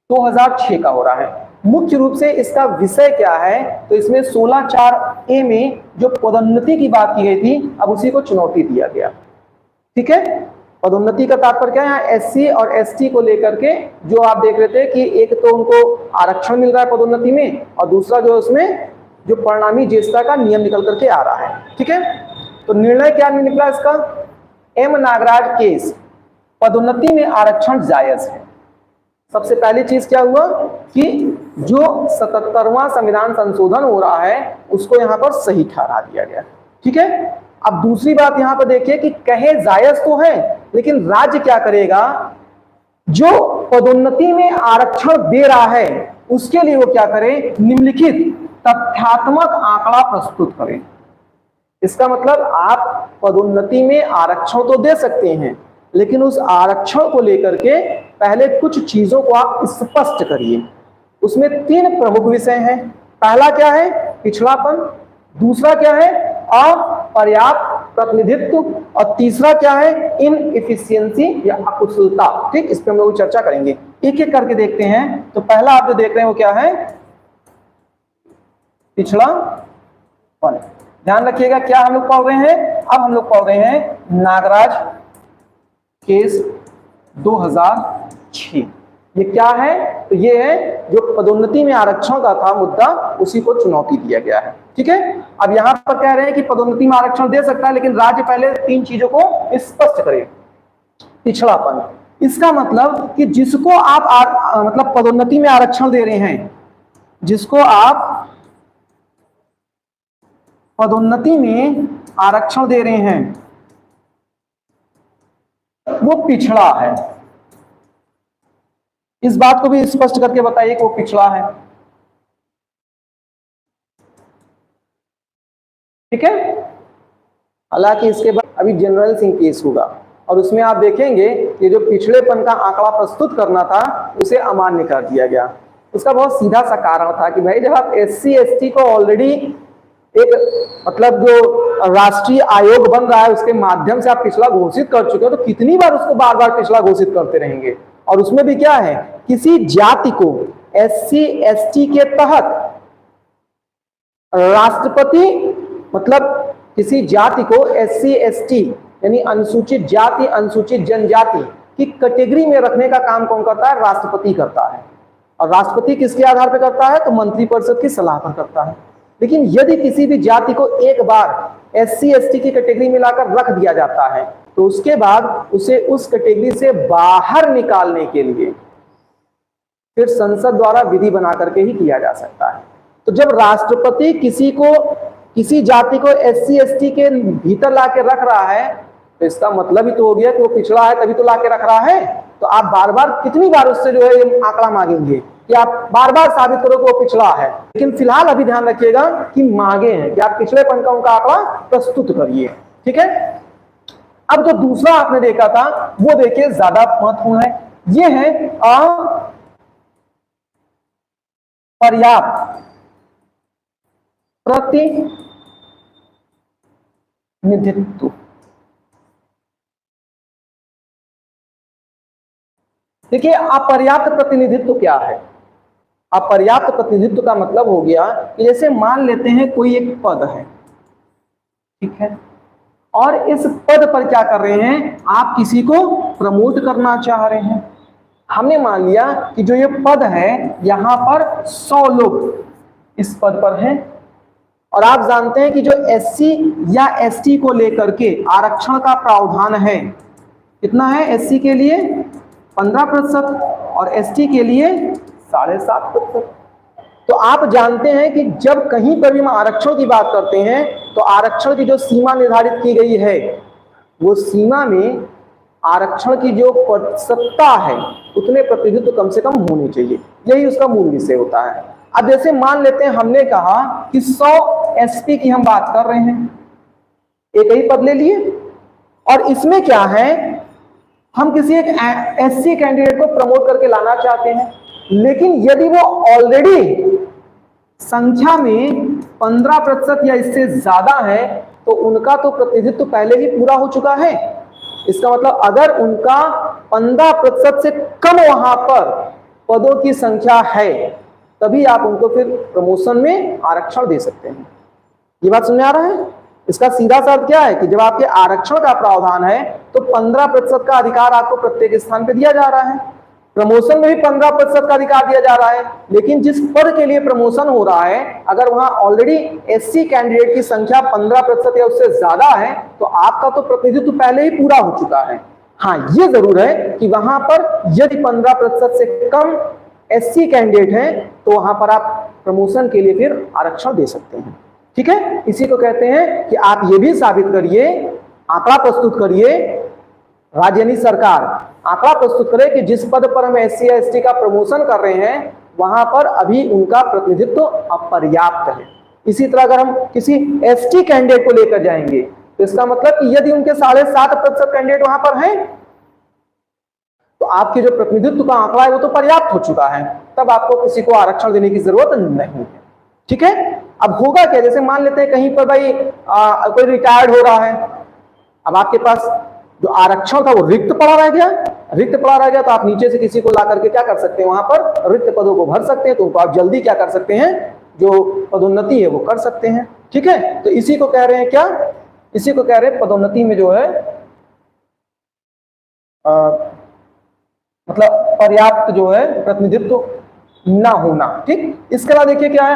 2006 का हो रहा है। मुख्य रूप से इसका विषय क्या है, तो इसमें 16(4)A में जो पदोन्नति की बात की गई थी, अब उसी को चुनौती दिया गया। ठीक है, पदोन्नति का तात्पर्य क्या है, यहाँ SC और ST को लेकर के जो आप देख रहे थे कि एक तो उनको आरक्षण मिल रहा है पदोन्नति में, और दूसरा जो उसमें जो परिणामी ज्येष्ठता का नियम निकल करके आ रहा है। ठीक है, तो निर्णय क्या निकला इसका, एम नागराज केस, पदोन्नति में आरक्षण जायज है। सबसे पहली चीज क्या हुआ कि जो 77वां संविधान संशोधन हो रहा है उसको यहां पर सही ठहरा दिया गया। ठीक है, अब दूसरी बात यहां पर देखिए कि कहे जायज तो है, लेकिन राज्य क्या करेगा, जो पदोन्नति में आरक्षण दे रहा है उसके लिए वो क्या करे, निम्नलिखित तथ्यात्मक आंकड़ा प्रस्तुत करें। इसका मतलब आप पदोन्नति में आरक्षण तो दे सकते हैं, लेकिन उस आरक्षण को लेकर के पहले कुछ चीजों को आप स्पष्ट करिए। उसमें 3 प्रमुख विषय हैं। पहला क्या है, पिछड़ापन, दूसरा क्या है, अपर्याप्त प्रतिनिधित्व, और तीसरा क्या है, इनएफिशिएंसी या अकुशलता। ठीक, इस पे हम लोग चर्चा करेंगे, एक एक करके देखते हैं। तो पहला आप जो देख रहे हैं वो क्या है, पिछड़ापन। ध्यान रखिएगा क्या हम लोग पढ़ रहे हैं, अब हम लोग पढ़ रहे हैं नागराज केस 2006। ये क्या है, तो ये है जो पदोन्नति में आरक्षण का था मुद्दा, उसी को चुनौती दिया गया है। ठीक है, अब यहां पर कह रहे हैं कि पदोन्नति में आरक्षण दे सकता है, लेकिन राज्य पहले 3 चीजों को स्पष्ट करे। पिछड़ापन, इसका मतलब कि जिसको आप मतलब पदोन्नति में आरक्षण दे रहे हैं, जिसको आप पदोन्नति में आरक्षण दे रहे हैं वो पिछड़ा है। इस बात को भी स्पष्ट करके बताइए कि वो पिछड़ा है। ठीक है, हालांकि इसके बाद अभी जनरल सिंह केस होगा, और उसमें आप देखेंगे कि जो पिछड़ेपन का आंकड़ा प्रस्तुत करना था उसे अमान्य कर दिया गया। उसका बहुत सीधा सा कारण था कि भाई जब आप SC ST को ऑलरेडी एक मतलब जो राष्ट्रीय आयोग बन रहा है उसके माध्यम से आप पिछड़ा घोषित कर चुके हो, तो कितनी बार उसको बार बार पिछड़ा घोषित करते रहेंगे। और उसमें भी क्या है, किसी जाति को SC ST के तहत राष्ट्रपति, मतलब किसी जाति को SC ST यानी अनुसूचित जाति अनुसूचित जनजाति की कैटेगरी में रखने का काम कौन करता है, राष्ट्रपति करता है। और राष्ट्रपति किसके आधार पर करता है, तो मंत्रिपरिषद की सलाह पर करता है। लेकिन यदि किसी भी जाति को एक बार SC ST की कैटेगरी में लाकर रख दिया जाता है, तो उसके बाद उसे उस कैटेगरी से बाहर निकालने के लिए फिर संसद द्वारा विधि बना करके ही किया जा सकता है। तो जब राष्ट्रपति किसी जाति को SC ST के भीतर लाके रख रहा है, तो इसका मतलब ही तो हो गया कि वो पिछड़ा है, तभी तो लाके रख रहा है। तो आप बार बार कितनी बार उससे जो है ये आंकड़ा मांगेंगे कि आप बार बार साबित करो कि वो पिछड़ा है। लेकिन फिलहाल अभी ध्यान रखिएगा कि मांगे हैं कि आप पिछड़ेपन का उनका आंकड़ा प्रस्तुत करिए। ठीक है, अब जो दूसरा आपने देखा था वो देखिए ज्यादा महत्वपूर्ण है, ये है अपर्याप्त प्रतिनिधित्व। प्रतिनिधित्व। देखिए, अपर्याप्त प्रतिनिधित्व क्या है? अपर्याप्त प्रतिनिधित्व का मतलब हो गया कि जैसे मान लेते हैं कोई एक पद है, ठीक है, और इस पद पर क्या कर रहे हैं, आप किसी को प्रमोट करना चाह रहे हैं। हमने मान लिया कि जो ये पद है यहां पर 100 लोग इस पद पर हैं, और आप जानते हैं कि जो एससी या एसटी को लेकर के आरक्षण का प्रावधान है, कितना है? एससी के लिए 15% और एसटी के लिए 7.5%। तो आप जानते हैं कि जब कहीं पर भी हम आरक्षण की बात करते हैं तो आरक्षण की जो सीमा निर्धारित की गई है, वो सीमा में आरक्षण की जो प्रतिशतता है उतने प्रतिनिधित्व कम से कम होनी चाहिए, यही उसका मूल विषय होता है। अब जैसे मान लेते हैं हमने कहा कि 100 एसपी की हम बात कर रहे हैं, एक ही पद ले लिए, और इसमें क्या है, हम किसी एक एससी कैंडिडेट को प्रमोट करके लाना चाहते हैं, लेकिन यदि वो ऑलरेडी संख्या में 15% या इससे ज्यादा है तो उनका तो प्रतिनिधित्व पहले ही पूरा हो चुका है। इसका मतलब अगर उनका 15% से कम वहां पर पदों की संख्या है तभी आप उनको फिर प्रमोशन में आरक्षण दे सकते हैं। ये बात समझ आ रहा है? इसका सीधा सा अर्थ क्या है कि जब आपके आरक्षण का प्रावधान है तो 15% का अधिकार आपको प्रत्येक स्थान पे दिया जा रहा है, प्रमोशन में भी 15% का अधिकार दिया जा रहा है, लेकिन जिस पद के लिए प्रमोशन हो रहा है अगर वहां ऑलरेडी एससी कैंडिडेट की संख्या 15% या उससे ज्यादा है तो आपका तो प्रतिनिधित्व पहले ही पूरा हो चुका है। हाँ, ये जरूर है कि वहां पर यदि 15% से कम एससी कैंडिडेट हैं तो वहां पर आप प्रमोशन के लिए फिर आरक्षण दे सकते हैं। ठीक है, इसी को कहते हैं कि आप ये भी साबित करिए, आंकड़ा प्रस्तुत करिए, राज्य यानी सरकार आंकड़ा प्रस्तुत करे कि जिस पद पर हम एससी या एसटी का प्रमोशन कर रहे हैं वहां पर अभी उनका प्रतिनिधित्व अपर्याप्त है। इसी तरह अगर हम किसी एसटी कैंडिडेट को लेकर जाएंगे तो इसका मतलब कि यदि उनके 7.5% कैंडिडेट वहां पर हैं तो आपके जो प्रतिनिधित्व का आंकड़ा है वो तो पर्याप्त हो चुका है, तब आपको किसी को आरक्षण देने की जरूरत नहीं है। ठीक है, अब होगा क्या, जैसे मान लेते हैं कहीं पर भाई कोई रिटायर्ड हो रहा है, अब आपके पास जो आरक्षण था वो रिक्त पड़ा रह गया तो आप नीचे से किसी को ला करके क्या कर सकते हैं, वहां पर रिक्त पदों को भर सकते हैं, तो उनको आप जल्दी क्या कर सकते हैं, जो पदोन्नति है वो कर सकते हैं। ठीक है, तो इसी को कह रहे हैं क्या, इसी को कह रहे हैं पदोन्नति में जो है मतलब पर्याप्त जो है प्रतिनिधित्व ना होना। ठीक, इसके बाद देखिए क्या है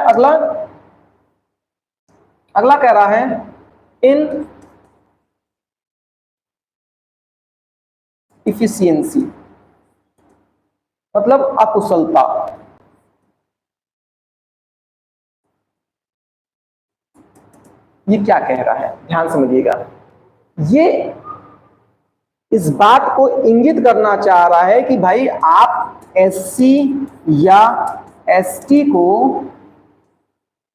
अगला कह रहा है इन इफिशियंसी, मतलब अकुशलता। ये क्या कह रहा है, ध्यान समझिएगा, ये इस बात को इंगित करना चाह रहा है कि भाई आप एससी या एसटी को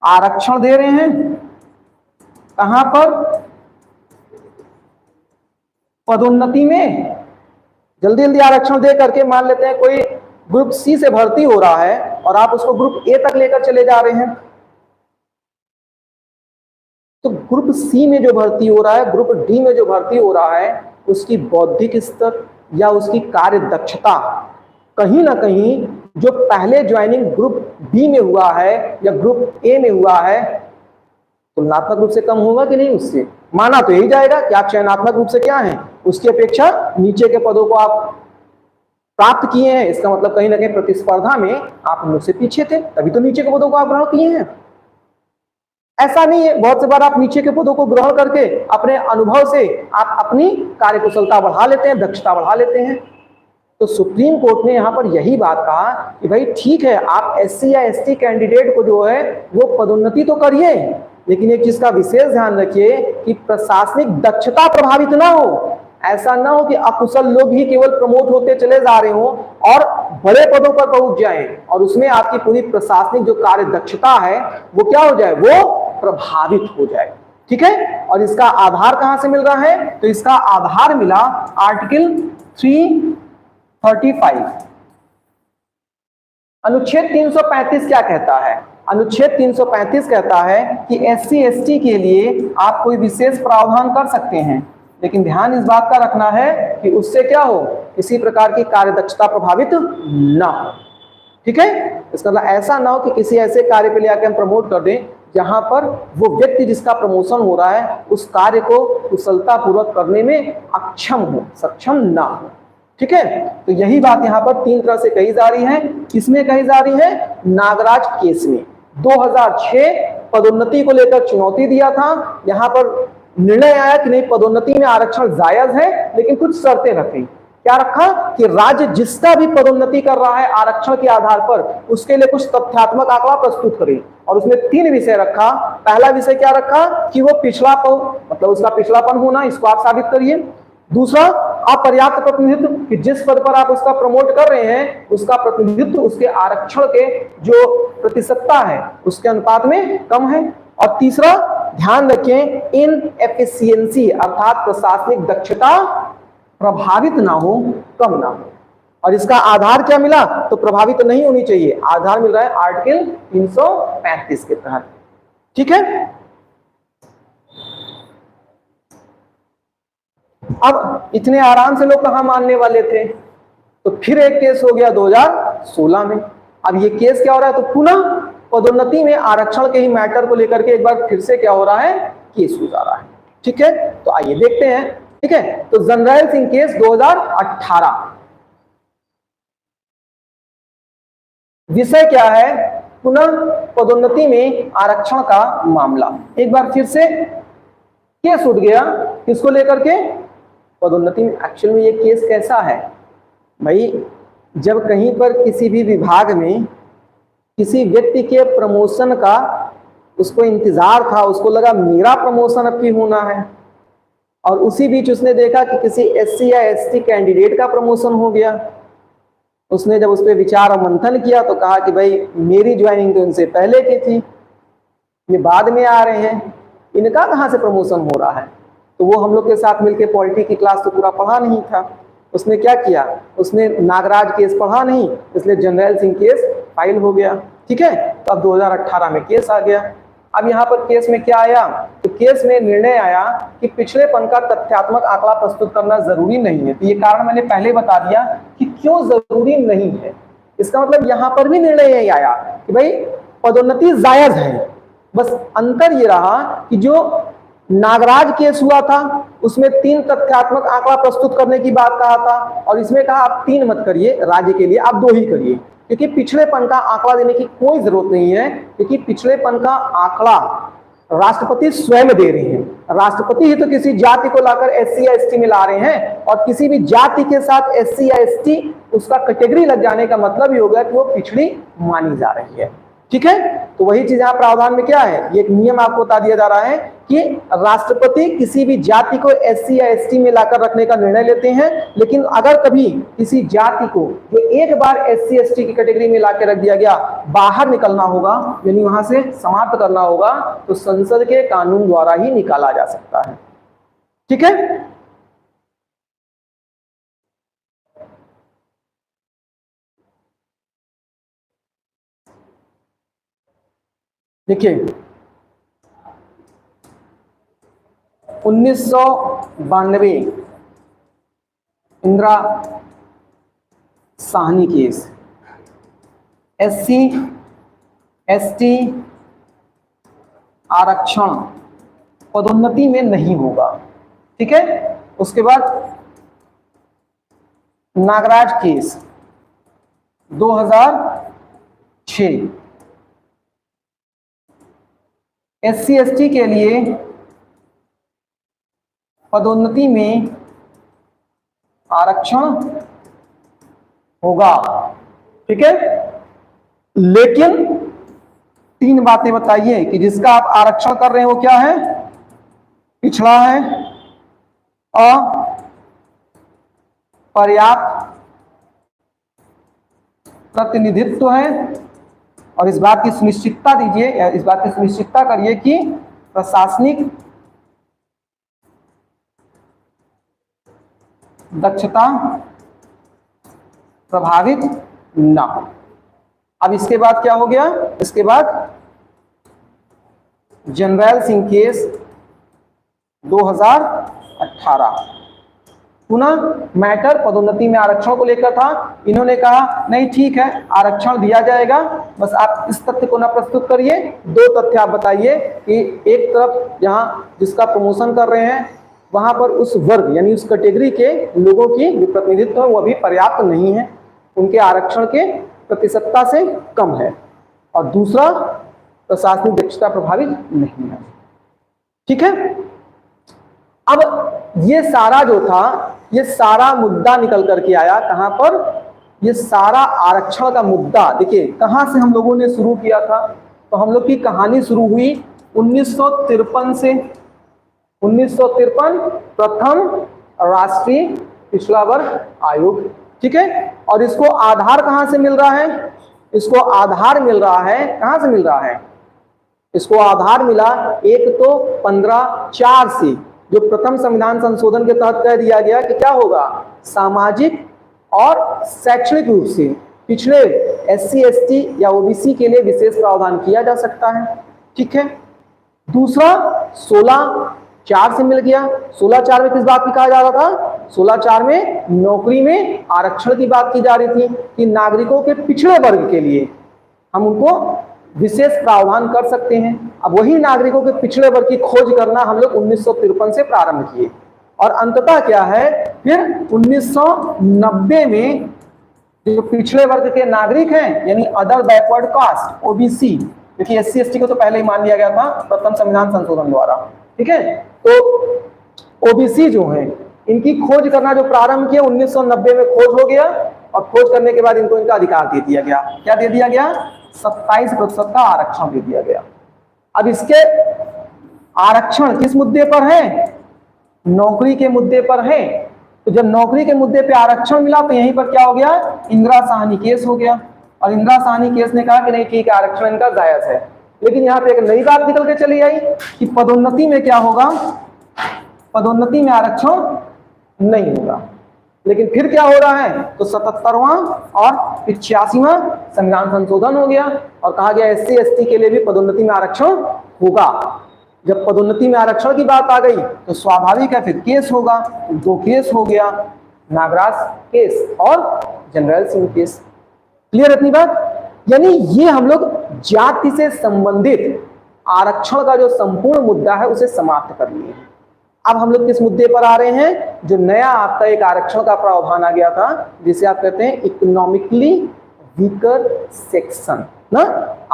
आरक्षण दे रहे हैं, कहां पर, पदोन्नति में, जल्दी जल्दी आरक्षण दे करके मान लेते हैं कोई ग्रुप सी से भर्ती हो रहा है और आप उसको ग्रुप ए तक लेकर चले जा रहे हैं, तो ग्रुप सी में जो भर्ती हो रहा है, ग्रुप डी में जो भर्ती हो रहा है, उसकी बौद्धिक स्तर या उसकी कार्य दक्षता कहीं ना कहीं जो पहले ज्वाइनिंग ग्रुप बी में हुआ है या ग्रुप ए में हुआ है तुलनात्मक रूप से कम होगा कि नहीं, उससे माना तो यही जाएगा कि आप चयनात्मक रूप से क्या हैं, उसकी अपेक्षा नीचे के पदों को आप प्राप्त किए हैं। इसका मतलब कहीं ना कहीं प्रतिस्पर्धा में आप उन लोग से पीछे थे, तभी तो नीचे के पदों को आप ग्रहण किए हैं। ऐसा नहीं है, बहुत से बार आप नीचे के पदों को ग्रहण करके अपने अनुभव से आप अपनी कार्यकुशलता बढ़ा लेते हैं, दक्षता बढ़ा लेते हैं। तो सुप्रीम कोर्ट ने यहां पर यही बात कहा कि भाई ठीक है, आप एससी या एसटी कैंडिडेट को जो है वो पदोन्नति तो करिए, लेकिन एक चीज का विशेष ध्यान रखिए कि प्रशासनिक दक्षता प्रभावित ना हो। ऐसा ना हो कि अकुशल लोग ही केवल प्रमोट होते चले जा रहे हो और बड़े पदों पर पहुंच जाएं और उसमें आपकी पूरी प्रशासनिक जो कार्य दक्षता है वो क्या हो जाए, वो प्रभावित हो जाए। ठीक है, और इसका आधार कहां से मिल रहा है, तो इसका आधार मिला आर्टिकल 335 अनुच्छेद 335 क्या कहता है, अनुच्छेद 335 कहता है कि SC ST के लिए आप कोई विशेष प्रावधान कर सकते हैं, लेकिन ध्यान इस बात का रखना है कि उससे क्या हो, किसी प्रकार की कार्यदक्षता प्रभावित ना हो। ठीक है, इसका मतलब ऐसा ना हो कि किसी ऐसे कार्य पे ले आके हम प्रमोट कर दें जहां पर वो व्यक्ति जिसका प्रमोशन हो रहा है उस कार्य को कुशलता पूर्वक करने में अक्षम हो, सक्षम ना हो। ठीक है, तो यही बात यहाँ पर 3 तरह से कही जा रही है। किसमें कही जा रही है? नागराज केस में 2006 पदोन्नति को लेकर चुनौती दिया था। यहाँ पर निर्णय आया कि नहीं, पदोन्नति में आरक्षण जायज है, लेकिन कुछ शर्तें रखी। क्या रखा कि राज्य जिसका भी पदोन्नति कर रहा है आरक्षण के आधार पर, उसके लिए कुछ तथ्यात्मक आंकड़ा प्रस्तुत करे। और उसमें 3 विषय रखा। पहला विषय क्या रखा कि वो पिछड़ापन, मतलब उसका पिछड़ापन होना, इसको आप साबित करिए। दूसरा, अपर्याप्त प्रतिनिधित्व, कि जिस पद पर आप उसका प्रमोट कर रहे हैं उसका प्रतिनिधित्व उसके आरक्षण के जो प्रतिशतता है उसके अनुपात में कम है। और तीसरा, ध्यान रखें, इनएफिशिएंसी अर्थात प्रशासनिक दक्षता प्रभावित ना हो, कम ना हो। और इसका आधार क्या मिला? तो प्रभावित नहीं होनी चाहिए, आधार मिल रहा है आर्टिकल 335 के तहत। ठीक है, अब इतने आराम से लोग कहां मानने वाले थे, तो फिर एक केस हो गया 2016 में। अब ये केस क्या हो रहा है? तो पुनः पदोन्नति में आरक्षण के ही मैटर को लेकर के एक बार फिर से क्या हो रहा है? केस हो जा रहा है। ठीक है, तो आइए देखते हैं। ठीक है, तो जनरल सिंह केस 2018, विषय क्या है? पुनः पदोन्नति में आरक्षण का मामला। एक बार फिर से केस उठ गया, किसको लेकर के? पदोन्नति में। एक्चुअल में ये केस कैसा है भाई, जब कहीं पर किसी भी विभाग में किसी व्यक्ति के प्रमोशन का उसको इंतजार था, उसको लगा मेरा प्रमोशन अब भी होना है, और उसी बीच उसने देखा कि किसी SC या ST कैंडिडेट का प्रमोशन हो गया। उसने जब उस पर विचार और मंथन किया तो कहा कि भाई मेरी ज्वाइनिंग तो इनसे पहले की थी, ये बाद में आ रहे हैं, इनका कहाँ से प्रमोशन हो रहा है? तो वो हम लोग के साथ मिलकर पॉलिटी की क्लास तो पूरा पढ़ा नहीं था। उसने क्या किया? उसने नागराज केस पढ़ा नहीं, इसलिए जनरल सिंह केस फाइल हो गया। ठीक है, तो अब 2018 में केस आ गया। अब यहाँ पर केस में क्या आया? तो केस में निर्णय आया कि पिछड़ेपन का तथ्यात्मक आंकड़ा प्रस्तुत करना जरूरी नहीं है। तो ये कारण मैंने पहले बता दिया कि क्यों जरूरी नहीं है। इसका मतलब यहाँ पर भी निर्णय यही आया कि भाई पदोन्नति जायज है, बस अंतर ये रहा कि जो नागराज केस हुआ था उसमें 3 तथ्यात्मक आंकड़ा प्रस्तुत करने की बात कहा था, और इसमें कहा आप 3 मत करिए राज्य के लिए, आप 2 ही करिए, क्योंकि पिछड़ेपन का आंकड़ा देने की कोई जरूरत नहीं है, क्योंकि पिछड़ेपन का आंकड़ा राष्ट्रपति स्वयं दे रहे हैं। राष्ट्रपति ही तो किसी जाति को लाकर SC या ST में ला रहे हैं, और किसी भी जाति के साथ SC या ST उसका कैटेगरी लग जाने का मतलब ही होगा कि वो पिछड़ी मानी जा रही है। ठीक है, तो वही चीज यहाँ प्रावधान में क्या है, ये एक नियम आपको बता दिया जा रहा है कि राष्ट्रपति किसी भी जाति को SC या ST में लाकर रखने का निर्णय लेते हैं, लेकिन अगर कभी किसी जाति को जो एक बार SC ST की कैटेगरी में लाकर रख दिया गया बाहर निकलना होगा, यानी वहां से समाप्त करना होगा, तो संसद के कानून द्वारा ही निकाला जा सकता है। ठीक है, देखिए 1992 Indira Sahni case, SC ST आरक्षण पदोन्नति में नहीं होगा। ठीक है, उसके बाद नागराज केस 2006, SC ST के लिए पदोन्नति में आरक्षण होगा। ठीक है, लेकिन 3 बातें बताइए कि जिसका आप आरक्षण कर रहे हैं वो क्या है? पिछड़ा है, अपर्याप्त प्रतिनिधित्व है, और इस बात की सुनिश्चितता दीजिए, या इस बात की सुनिश्चितता करिए कि प्रशासनिक दक्षता प्रभावित ना हो। अब इसके बाद क्या हो गया? इसके बाद जनरल सिंह केस 2018। पुनः मैटर पदोन्नति में आरक्षण को लेकर था। इन्होंने कहा नहीं ठीक है, आरक्षण दिया जाएगा, बस आप इस तथ्य को ना प्रस्तुत करिए, दो तथ्य आप बताइए कि एक तरफ जहां जिसका प्रमोशन कर रहे हैं वहां पर उस वर्ग यानी उस कैटेगरी के लोगों की जो प्रतिनिधित्व है वो अभी पर्याप्त नहीं है, उनके आरक्षण के प्रतिशतता से कम है, और दूसरा प्रशासनिक दक्षता प्रभावित नहीं है। ठीक है, अब ये सारा जो था, ये सारा मुद्दा निकल करके आया कहां पर, ये सारा आरक्षण का मुद्दा देखिए कहां से हम लोगों ने शुरू किया था। तो हम लोग की कहानी शुरू हुई 1953 से। 1953 प्रथम राष्ट्रीय पिछड़ा वर्ग आयोग। ठीक है, और इसको आधार कहां से मिल रहा है, इसको आधार मिल रहा है, कहां से मिल रहा है, इसको आधार मिला एक तो 15/4 से, जो प्रथम संविधान संशोधन के तहत कह दिया गया कि क्या होगा, सामाजिक और शैक्षणिक रूप से पिछड़े SC ST या OBC के लिए विशेष प्रावधान किया जा सकता है। ठीक है, दूसरा 16/4 से मिल गया। 16/4 में किस बात की कहा जा रहा था, 16/4 में नौकरी में आरक्षण की बात की जा रही थी कि नागरिकों के पिछड़े वर्ग के लिए हम उनको विशेष प्रावधान कर सकते हैं। अब वही नागरिकों के पिछड़े वर्ग की खोज करना हम लोग 1953 से प्रारंभ किए, और अंततः क्या है, फिर 1990 में जो पिछड़े वर्ग के नागरिक हैं यानी अदर बैकवर्ड कास्ट OBC, क्योंकि SC ST को तो पहले ही मान लिया गया था प्रथम संविधान संशोधन द्वारा। ठीक है, तो OBC जो है इनकी खोज करना जो प्रारंभ किया 1990 में खोज हो गया, और खोज करने के बाद इनको इनका अधिकार दे दिया गया। क्या दे दिया गया, 27% का आरक्षण दे दिया गया। अब इसके आरक्षण किस मुद्दे पर है, नौकरी के मुद्दे पर है। तो जब नौकरी के मुद्दे पे आरक्षण मिला तो यहीं पर क्या हो गया, इंदिरा साहनी केस हो गया, और इंदिरा साहनी केस ने कहा कि नहीं ठीक है, आरक्षण इनका जायज है। लेकिन यहाँ पे एक नई बात निकल के चली आई कि पदोन्नति में क्या होगा, पदोन्नति में आरक्षण नहीं होगा। लेकिन फिर क्या हो रहा है, तो 77वां और 85वां संविधान संशोधन हो गया, और कहा गया SC ST के लिए भी पदोन्नति में आरक्षण होगा। जब पदोन्नति में आरक्षण की बात आ गई तो स्वाभाविक है फिर केस होगा। दो केस हो गया, नागराज केस और जनरल सिंह केस। क्लियर इतनी बात, यानी ये हम लोग जाति से संबंधित आरक्षण का जो संपूर्ण मुद्दा है उसे समाप्त कर लिए। अब हम लोग किस मुद्दे पर आ रहे हैं, जो नया आपका एक आरक्षण का प्रावधान आ गया था जिसे आप कहते हैं इकोनॉमिकली वीकर सेक्शन ना,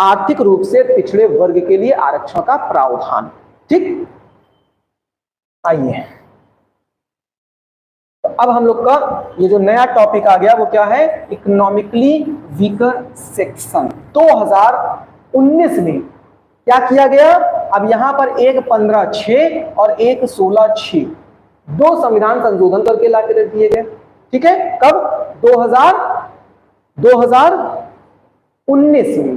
आर्थिक रूप से पिछड़े वर्ग के लिए आरक्षण का प्रावधान। ठीक, आइए तो अब हम लोग का ये जो नया टॉपिक आ गया वो क्या है, इकोनॉमिकली वीकर सेक्शन। 2019 में क्या किया गया, अब यहां पर एक 15/6 और एक 16/6 दो संविधान संशोधन करके ला के रख दिए गए। ठीक है, कब, 2019 में।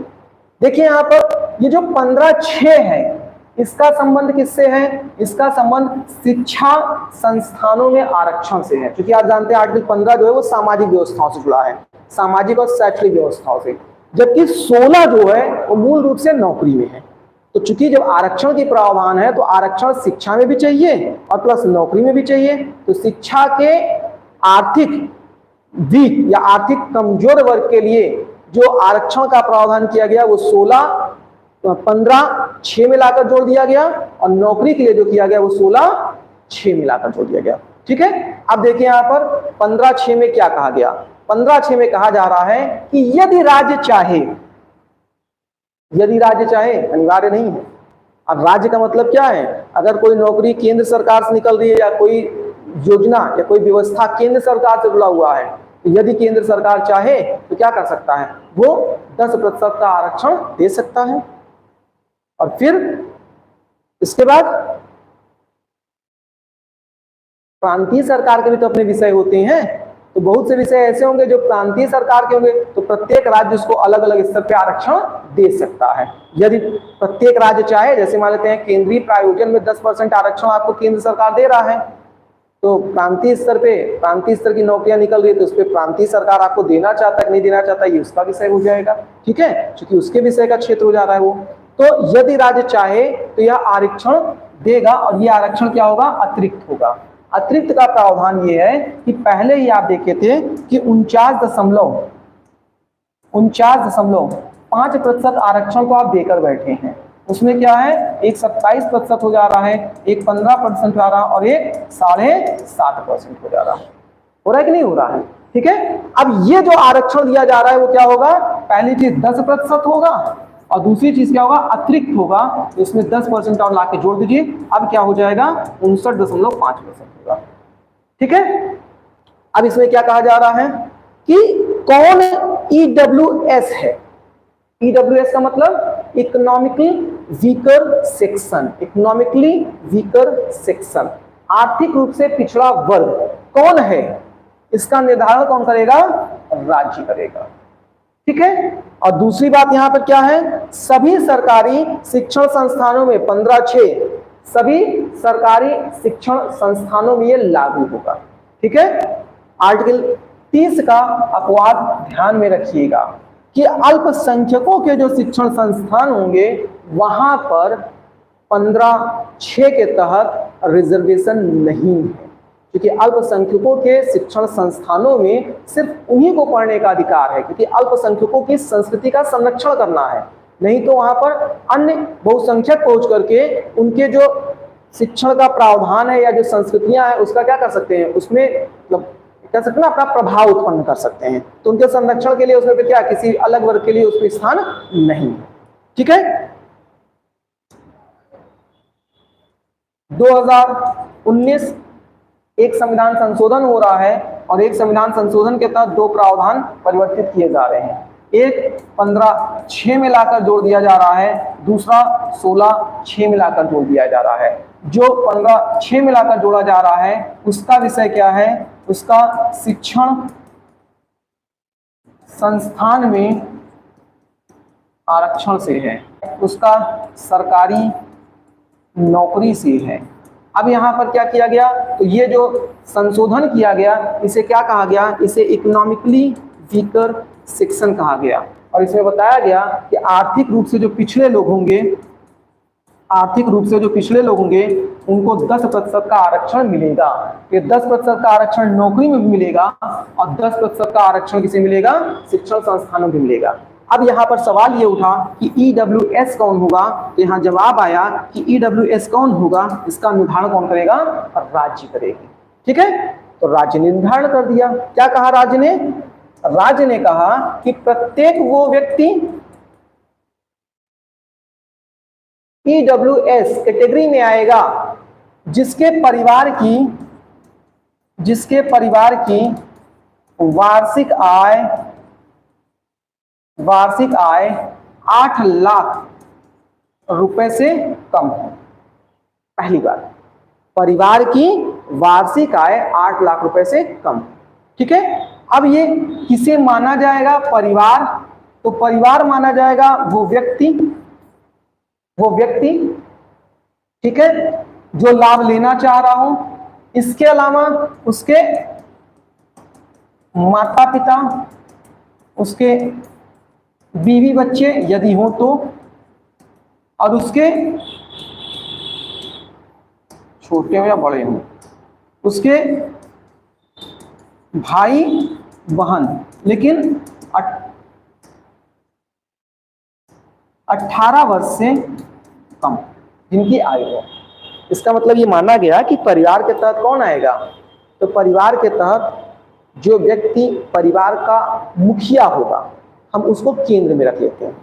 देखिए यहां पर ये जो 15/6 है इसका संबंध किससे है, इसका संबंध शिक्षा संस्थानों में आरक्षण से है, क्योंकि आप जानते हैं आर्टिकल 15 जो है वो सामाजिक व्यवस्थाओं से जुड़ा है, सामाजिक और शैक्षणिक व्यवस्थाओं से, जबकि 16 जो है वो मूल रूप से नौकरी में है। तो चूंकि जब आरक्षण की प्रावधान है तो आरक्षण शिक्षा में भी चाहिए और प्लस नौकरी में भी चाहिए। तो शिक्षा के आर्थिक वीक या आर्थिक कमजोर वर्ग के लिए जो आरक्षण का प्रावधान किया गया वो 15/6 में लाकर जोड़ दिया गया, और नौकरी के लिए जो किया गया वो 16/6 में लाकर जोड़ दिया गया। ठीक है, अब देखिए यहां पर 15/6 में क्या कहा गया, 15/6 में कहा जा रहा है कि यदि राज्य चाहे, यदि राज्य चाहे अनिवार्य नहीं है। अब राज्य का मतलब क्या है, अगर कोई नौकरी केंद्र सरकार से निकल रही है या कोई योजना या कोई व्यवस्था केंद्र सरकार से जुड़ा हुआ है, तो यदि केंद्र सरकार चाहे तो क्या कर सकता है, वो 10% का आरक्षण दे सकता है। और फिर इसके बाद प्रांतीय सरकार के भी तो अपने विषय होते हैं, तो बहुत से विषय ऐसे होंगे जो प्रांतीय सरकार के होंगे, तो प्रत्येक राज्य उसको अलग अलग स्तर पे आरक्षण दे सकता है। यदि प्रत्येक राज्य चाहे, जैसे मान लेते हैं केंद्रीय प्रायोजन में 10% आरक्षण आपको केंद्र सरकार दे रहा है, तो प्रांतीय स्तर पे प्रांतीय स्तर की नौकरियां निकल रही है तो उस पर प्रांतीय सरकार आपको देना चाहता है कि नहीं देना चाहता, ये उसका विषय हो जाएगा। ठीक है, क्योंकि उसके विषय का क्षेत्र हो जा रहा है वो। तो यदि राज्य चाहे तो यह आरक्षण देगा, और यह आरक्षण क्या होगा, अतिरिक्त होगा। अतिरिक्त का प्रावधान यह है कि पहले ही आप देखे थे कि 49.5% आरक्षण को आप देकर बैठे हैं। उसमें क्या है, एक 27% हो जा रहा है, एक 15% आ रहा, और एक 7.5% हो जा रहा है। हो रहा है कि नहीं हो रहा है? ठीक है। अब ये जो आरक्षण दिया जा रहा है वो क्या होगा, पहली चीज 10% होगा, और दूसरी चीज क्या होगा, अतिरिक्त होगा। तो इसमें 10% और लाके जोड़ दीजिए, अब क्या हो जाएगा, 59.5% होगा। ठीक है। अब इसमें क्या कहा जा रहा है कि कौन ईडब्ल्यूएस है। ईडब्ल्यूएस का मतलब economically weaker section, economically weaker section, आर्थिक रूप से पिछड़ा वर्ग कौन है, इसका निर्धारण कौन करेगा, राज्य करेगा। ठीक है। और दूसरी बात यहां पर क्या है, सभी सरकारी शिक्षण संस्थानों में 15/6 सभी सरकारी शिक्षण संस्थानों में ये लागू होगा। ठीक है। आर्टिकल 30 का अपवाद ध्यान में रखिएगा कि अल्पसंख्यकों के जो शिक्षण संस्थान होंगे वहां पर 15/6 के तहत रिजर्वेशन नहीं है, क्योंकि अल्पसंख्यकों के शिक्षण संस्थानों में सिर्फ उन्हीं को पढ़ने का अधिकार है, क्योंकि अल्पसंख्यकों की संस्कृति का संरक्षण करना है। नहीं तो वहां पर अन्य बहुसंख्यक पहुंच करके उनके जो शिक्षण का प्रावधान है या जो संस्कृतियां हैं उसका क्या कर सकते हैं, उसमें मतलब कह सकते हैं ना, अपना प्रभाव उत्पन्न कर सकते हैं। तो उनके संरक्षण के लिए उसमें क्या, किसी अलग वर्ग के लिए उसमें स्थान नहीं। ठीक है। 2019 एक संविधान संशोधन हो रहा है, और एक संविधान संशोधन के तहत दो प्रावधान परिवर्तित किए जा रहे हैं। एक 15/6 में लाकर जोड़ दिया जा रहा है, दूसरा 16/6 में लाकर जोड़ दिया जा रहा है। जो 15/6 में लाकर जोड़ा जा रहा है उसका विषय क्या है, उसका शिक्षण संस्थान में आरक्षण से है, उसका सरकारी नौकरी से है। अब यहाँ पर क्या किया गया, तो ये जो संशोधन किया गया इसे क्या कहा गया, इसे इकोनॉमिकली वीकर सेक्शन कहा गया। और इसमें बताया गया कि आर्थिक रूप से जो पिछड़े लोग होंगे, आर्थिक रूप से जो पिछड़े लोग होंगे उनको 10% का आरक्षण मिलेगा। ये 10% का आरक्षण नौकरी में भी मिलेगा, और 10% का आरक्षण किसे मिलेगा, शिक्षण संस्थानों में मिलेगा। अब यहाँ पर सवाल ये उठा कि ईडब्ल्यूएस कौन होगा, तो यहाँ जवाब आया कि ईडब्ल्यूएस कौन होगा, इसका निर्धारण कौन करेगा, राज्य करेगी। ठीक है। तो राज्य ने निर्धारण कर दिया। क्या कहा राज्य ने, राज्य ने कहा कि प्रत्येक वो व्यक्ति ईडब्ल्यूएस कैटेगरी में आएगा जिसके परिवार की वार्षिक आय 8 लाख रुपए से कम है। पहली बात, परिवार की वार्षिक आय 8 लाख रुपए से कम। ठीक है। अब ये किसे माना जाएगा, परिवार, तो परिवार माना जाएगा वो व्यक्ति, ठीक है, जो लाभ लेना चाह रहा हो। इसके अलावा उसके माता पिता, उसके बीवी बच्चे यदि हो तो, और उसके छोटे हो या बड़े हो, उसके भाई बहन, लेकिन 18 वर्ष से कम जिनकी आयु हो। इसका मतलब ये माना गया कि परिवार के तहत कौन आएगा, तो परिवार के तहत जो व्यक्ति परिवार का मुखिया होगा, हम उसको केंद्र में रख लेते हैं।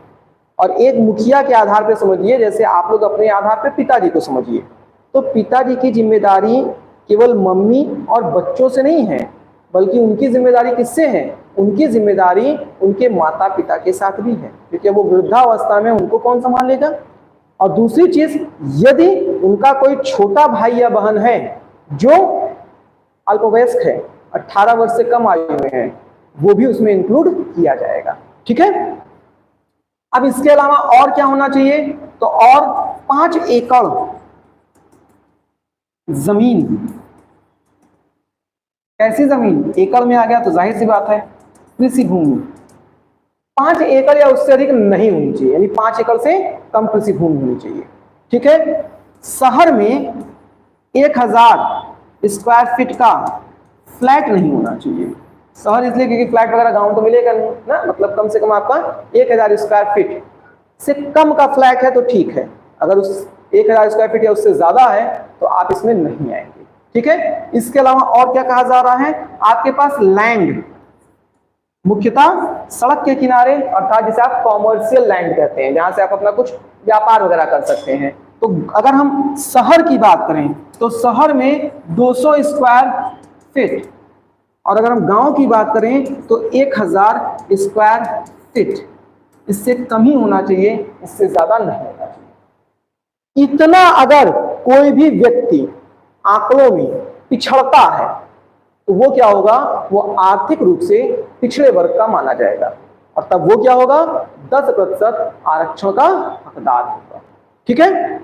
और एक मुखिया के आधार पर समझिए, जैसे आप लोग अपने आधार पर पिताजी को समझिए, तो पिताजी की जिम्मेदारी केवल मम्मी और बच्चों से नहीं है, बल्कि उनकी जिम्मेदारी किससे है, उनकी जिम्मेदारी उनके माता पिता के साथ भी है, क्योंकि वो वृद्धावस्था में उनको कौन संभालेगा। और दूसरी चीज, यदि उनका कोई छोटा भाई या बहन है जो अल्पवयस्क है, 18 वर्ष से कम आयु में है, वो भी उसमें इंक्लूड किया जाएगा। ठीक है। अब इसके अलावा और क्या होना चाहिए, तो और 5 एकड़ जमीन। कैसी जमीन, एकड़ में आ गया तो जाहिर सी बात है कृषि भूमि। 5 एकड़ या उससे अधिक नहीं होनी चाहिए, यानी 5 एकड़ से कम कृषि भूमि होनी चाहिए। ठीक है, शहर में 1000 स्क्वायर फीट का फ्लैट नहीं होना चाहिए। शहर इसलिए क्योंकि फ्लैट वगैरह गांव तो मिलेगा नहीं ना, मतलब कम से कम आपका 1000 स्क्वायर फीट से कम का फ्लैट है तो ठीक है, अगर उस 1000 स्क्वायर फीट या उससे ज्यादा है तो आप इसमें नहीं आएंगे। ठीक है, इसके अलावा और क्या कहा जा रहा है, आपके पास लैंड मुख्यतः सड़क के किनारे, अर्थात जिसे आप कॉमर्शियल लैंड कहते हैं, जहां से आप अपना कुछ व्यापार वगैरह कर सकते हैं। तो अगर हम शहर की बात करें तो शहर में 200 स्क्वायर फीट, और अगर हम गांव की बात करें तो 1000 स्क्वायर फीट, इससे कम ही होना चाहिए, इससे ज्यादा नहीं होना चाहिए। इतना अगर कोई भी व्यक्ति आंकड़ों में पिछड़ता है तो वो क्या होगा, वो आर्थिक रूप से पिछड़े वर्ग का माना जाएगा, और तब वो क्या होगा, 10% आरक्षण का हकदार होगा। ठीक है,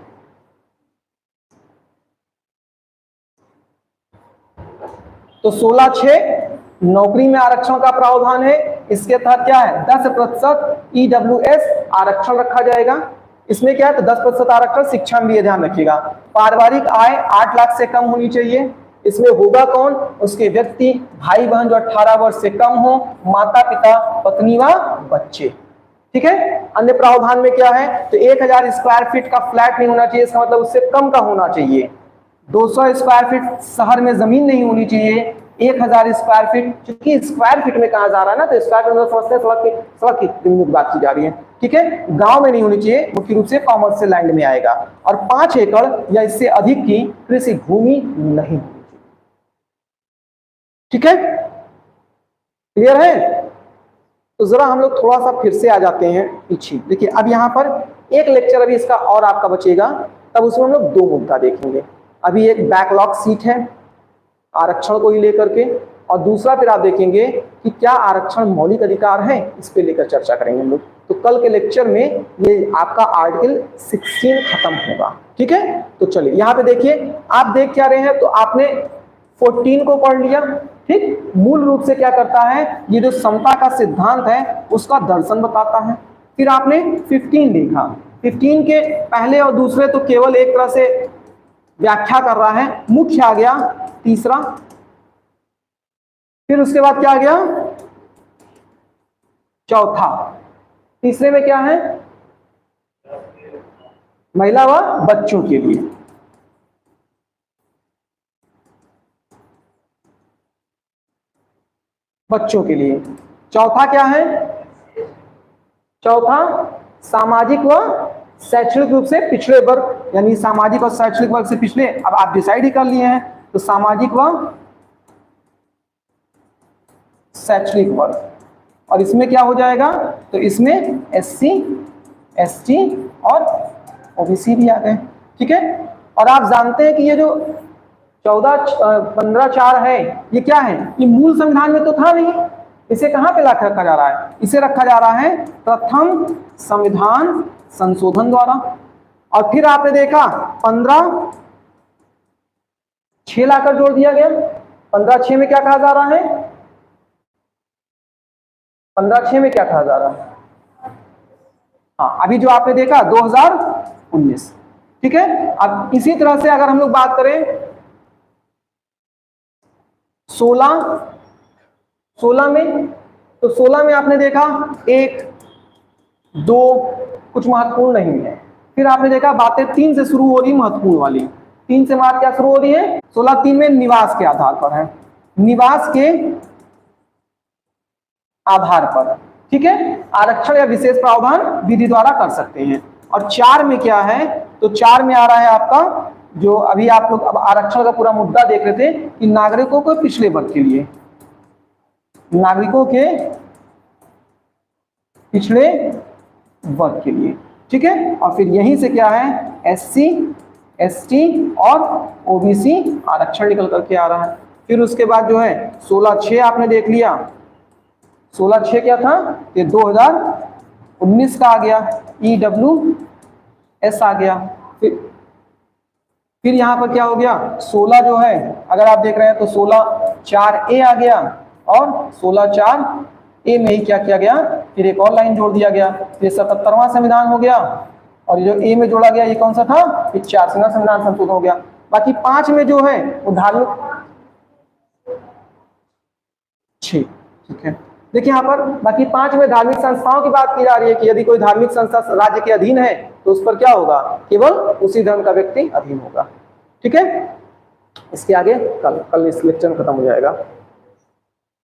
तो 16(6) नौकरी में आरक्षण का प्रावधान है। इसके तहत क्या है, 10% EWS आरक्षण रखा जाएगा। इसमें क्या है, तो 10% आरक्षण शिक्षा में भी ध्यान रखिएगा। पारिवारिक आय 8 लाख से कम होनी चाहिए। इसमें होगा कौन, उसके व्यक्ति, भाई बहन जो 18 वर्ष से कम हो, माता पिता, पत्नी व बच्चे। ठीक है, अन्य प्रावधान में क्या है, तो 1000 स्क्वायर फीट का फ्लैट नहीं होना चाहिए, इसका मतलब उससे कम का होना चाहिए। 200 स्क्वायर फीट शहर में जमीन नहीं होनी चाहिए। 1000 स्क्वायर फीट, क्योंकि स्क्वायर फीट में कहा जा रहा है ना, तो स्क्वायर फीट में समझते हैं सड़क की जमीन की बात की जा रही है। ठीक है, गांव में नहीं होनी चाहिए, मुख्य रूप से कॉमर्शियल लैंड में आएगा। और 5 एकड़ या इससे अधिक की कृषि भूमि नहीं। ठीक है, क्लियर है। तो जरा हम लोग थोड़ा सा फिर से आ जाते हैं पीछे। देखिए, अब यहाँ पर एक लेक्चर अभी इसका और आपका बचेगा, तब उसमें हम लोग 2 मुद्दा देखेंगे। अभी एक बैकलॉग सीट है आरक्षण को ही लेकर के, और दूसरा फिर आप देखेंगे कि क्या आरक्षण मौलिक अधिकार है, इस पे लेकर चर्चा करेंगे हम लोग। तो कल के लेक्चर में ये आपका आर्टिकल 16 खत्म होगा। ठीक है, तो चलिए यहाँ पे देखिए, आप देख क्या रहे हैं, तो आपने 14 को पढ़ लिया। ठीक, मूल रूप से क्या करता है, ये जो समता का सिद्धांत है उसका दर्शन बताता है। फिर आपने 15 देखा, 15 के पहले और दूसरे तो केवल एक तरह से व्याख्या कर रहा है, मुख्य आ गया तीसरा। फिर उसके बाद क्या आ गया, चौथा। तीसरे में क्या है, महिला व बच्चों के लिए। बच्चों के लिए चौथा क्या है, चौथा सामाजिक व शैक्षणिक रूप से पिछड़े वर्ग, यानी सामाजिक और शैक्षणिक वर्ग से पिछड़े। अब आप डिसाइड ही कर लिए हैं, तो सामाजिक व शैक्षणिक वर्ग। और इसमें क्या हो जाएगा, तो इसमें SC, ST और OBC भी आ गए। ठीक है, और आप जानते हैं कि ये जो 15(4) है, ये क्या है, ये मूल संविधान में तो था नहीं, इसे कहां पे रखा जा रहा है, इसे रखा जा रहा है प्रथम संविधान संशोधन द्वारा। और फिर आपने देखा 15(6) लाकर जोड़ दिया गया। 15(6) में क्या कहा जा रहा है, 15(6) में क्या कहा जा रहा है, हाँ अभी जो आपने देखा 2019। ठीक है, अब इसी तरह से अगर हम लोग बात करें 16 में, तो 16 में आपने देखा 1, 2 कुछ महत्वपूर्ण नहीं है। फिर आपने देखा बातें 3 से शुरू हो रही महत्वपूर्ण वाली। 3 से बात क्या शुरू हो रही है, 16(3) में निवास के आधार पर है, निवास के आधार पर। ठीक है, आरक्षण या विशेष प्रावधान विधि द्वारा कर सकते हैं। और 4 में क्या है, तो 4 में आ रहा है आपका, जो अभी आप लोग अब आरक्षण का पूरा मुद्दा देख रहे थे कि नागरिकों को पिछड़े वर्ग के लिए, नागरिकों के पिछड़े वर्ग के लिए। ठीक है, और फिर यहीं से क्या है, SC, ST और OBC आरक्षण निकल करके आ रहा है। फिर उसके बाद जो है 16(6) आपने देख लिया। 16(6) क्या था, ये 2019 का आ गया, EWS आ गया। फिर यहाँ पर क्या हो गया, 16 जो है अगर आप देख रहे हैं तो 16(4)A आ गया, और 16(4)A में ही क्या किया गया, फिर एक और लाइन जोड़ दिया गया। फिर 77वां संविधान हो गया, और जो ए में जोड़ा गया ये कौन सा था, ये 4 संविधान संशोधन हो गया। बाकी 5 में जो है वो धार्मिक, ठीक है। देखिए यहाँ पर बाकी 5 में धार्मिक संस्थाओं की बात की जा रही है कि यदि कोई धार्मिक संस्था राज्य के अधीन है तो उस पर क्या होगा, केवल उसी धर्म का व्यक्ति अधीन होगा। ठीक है, इसके आगे कल इस लेक्चर में खत्म हो जाएगा।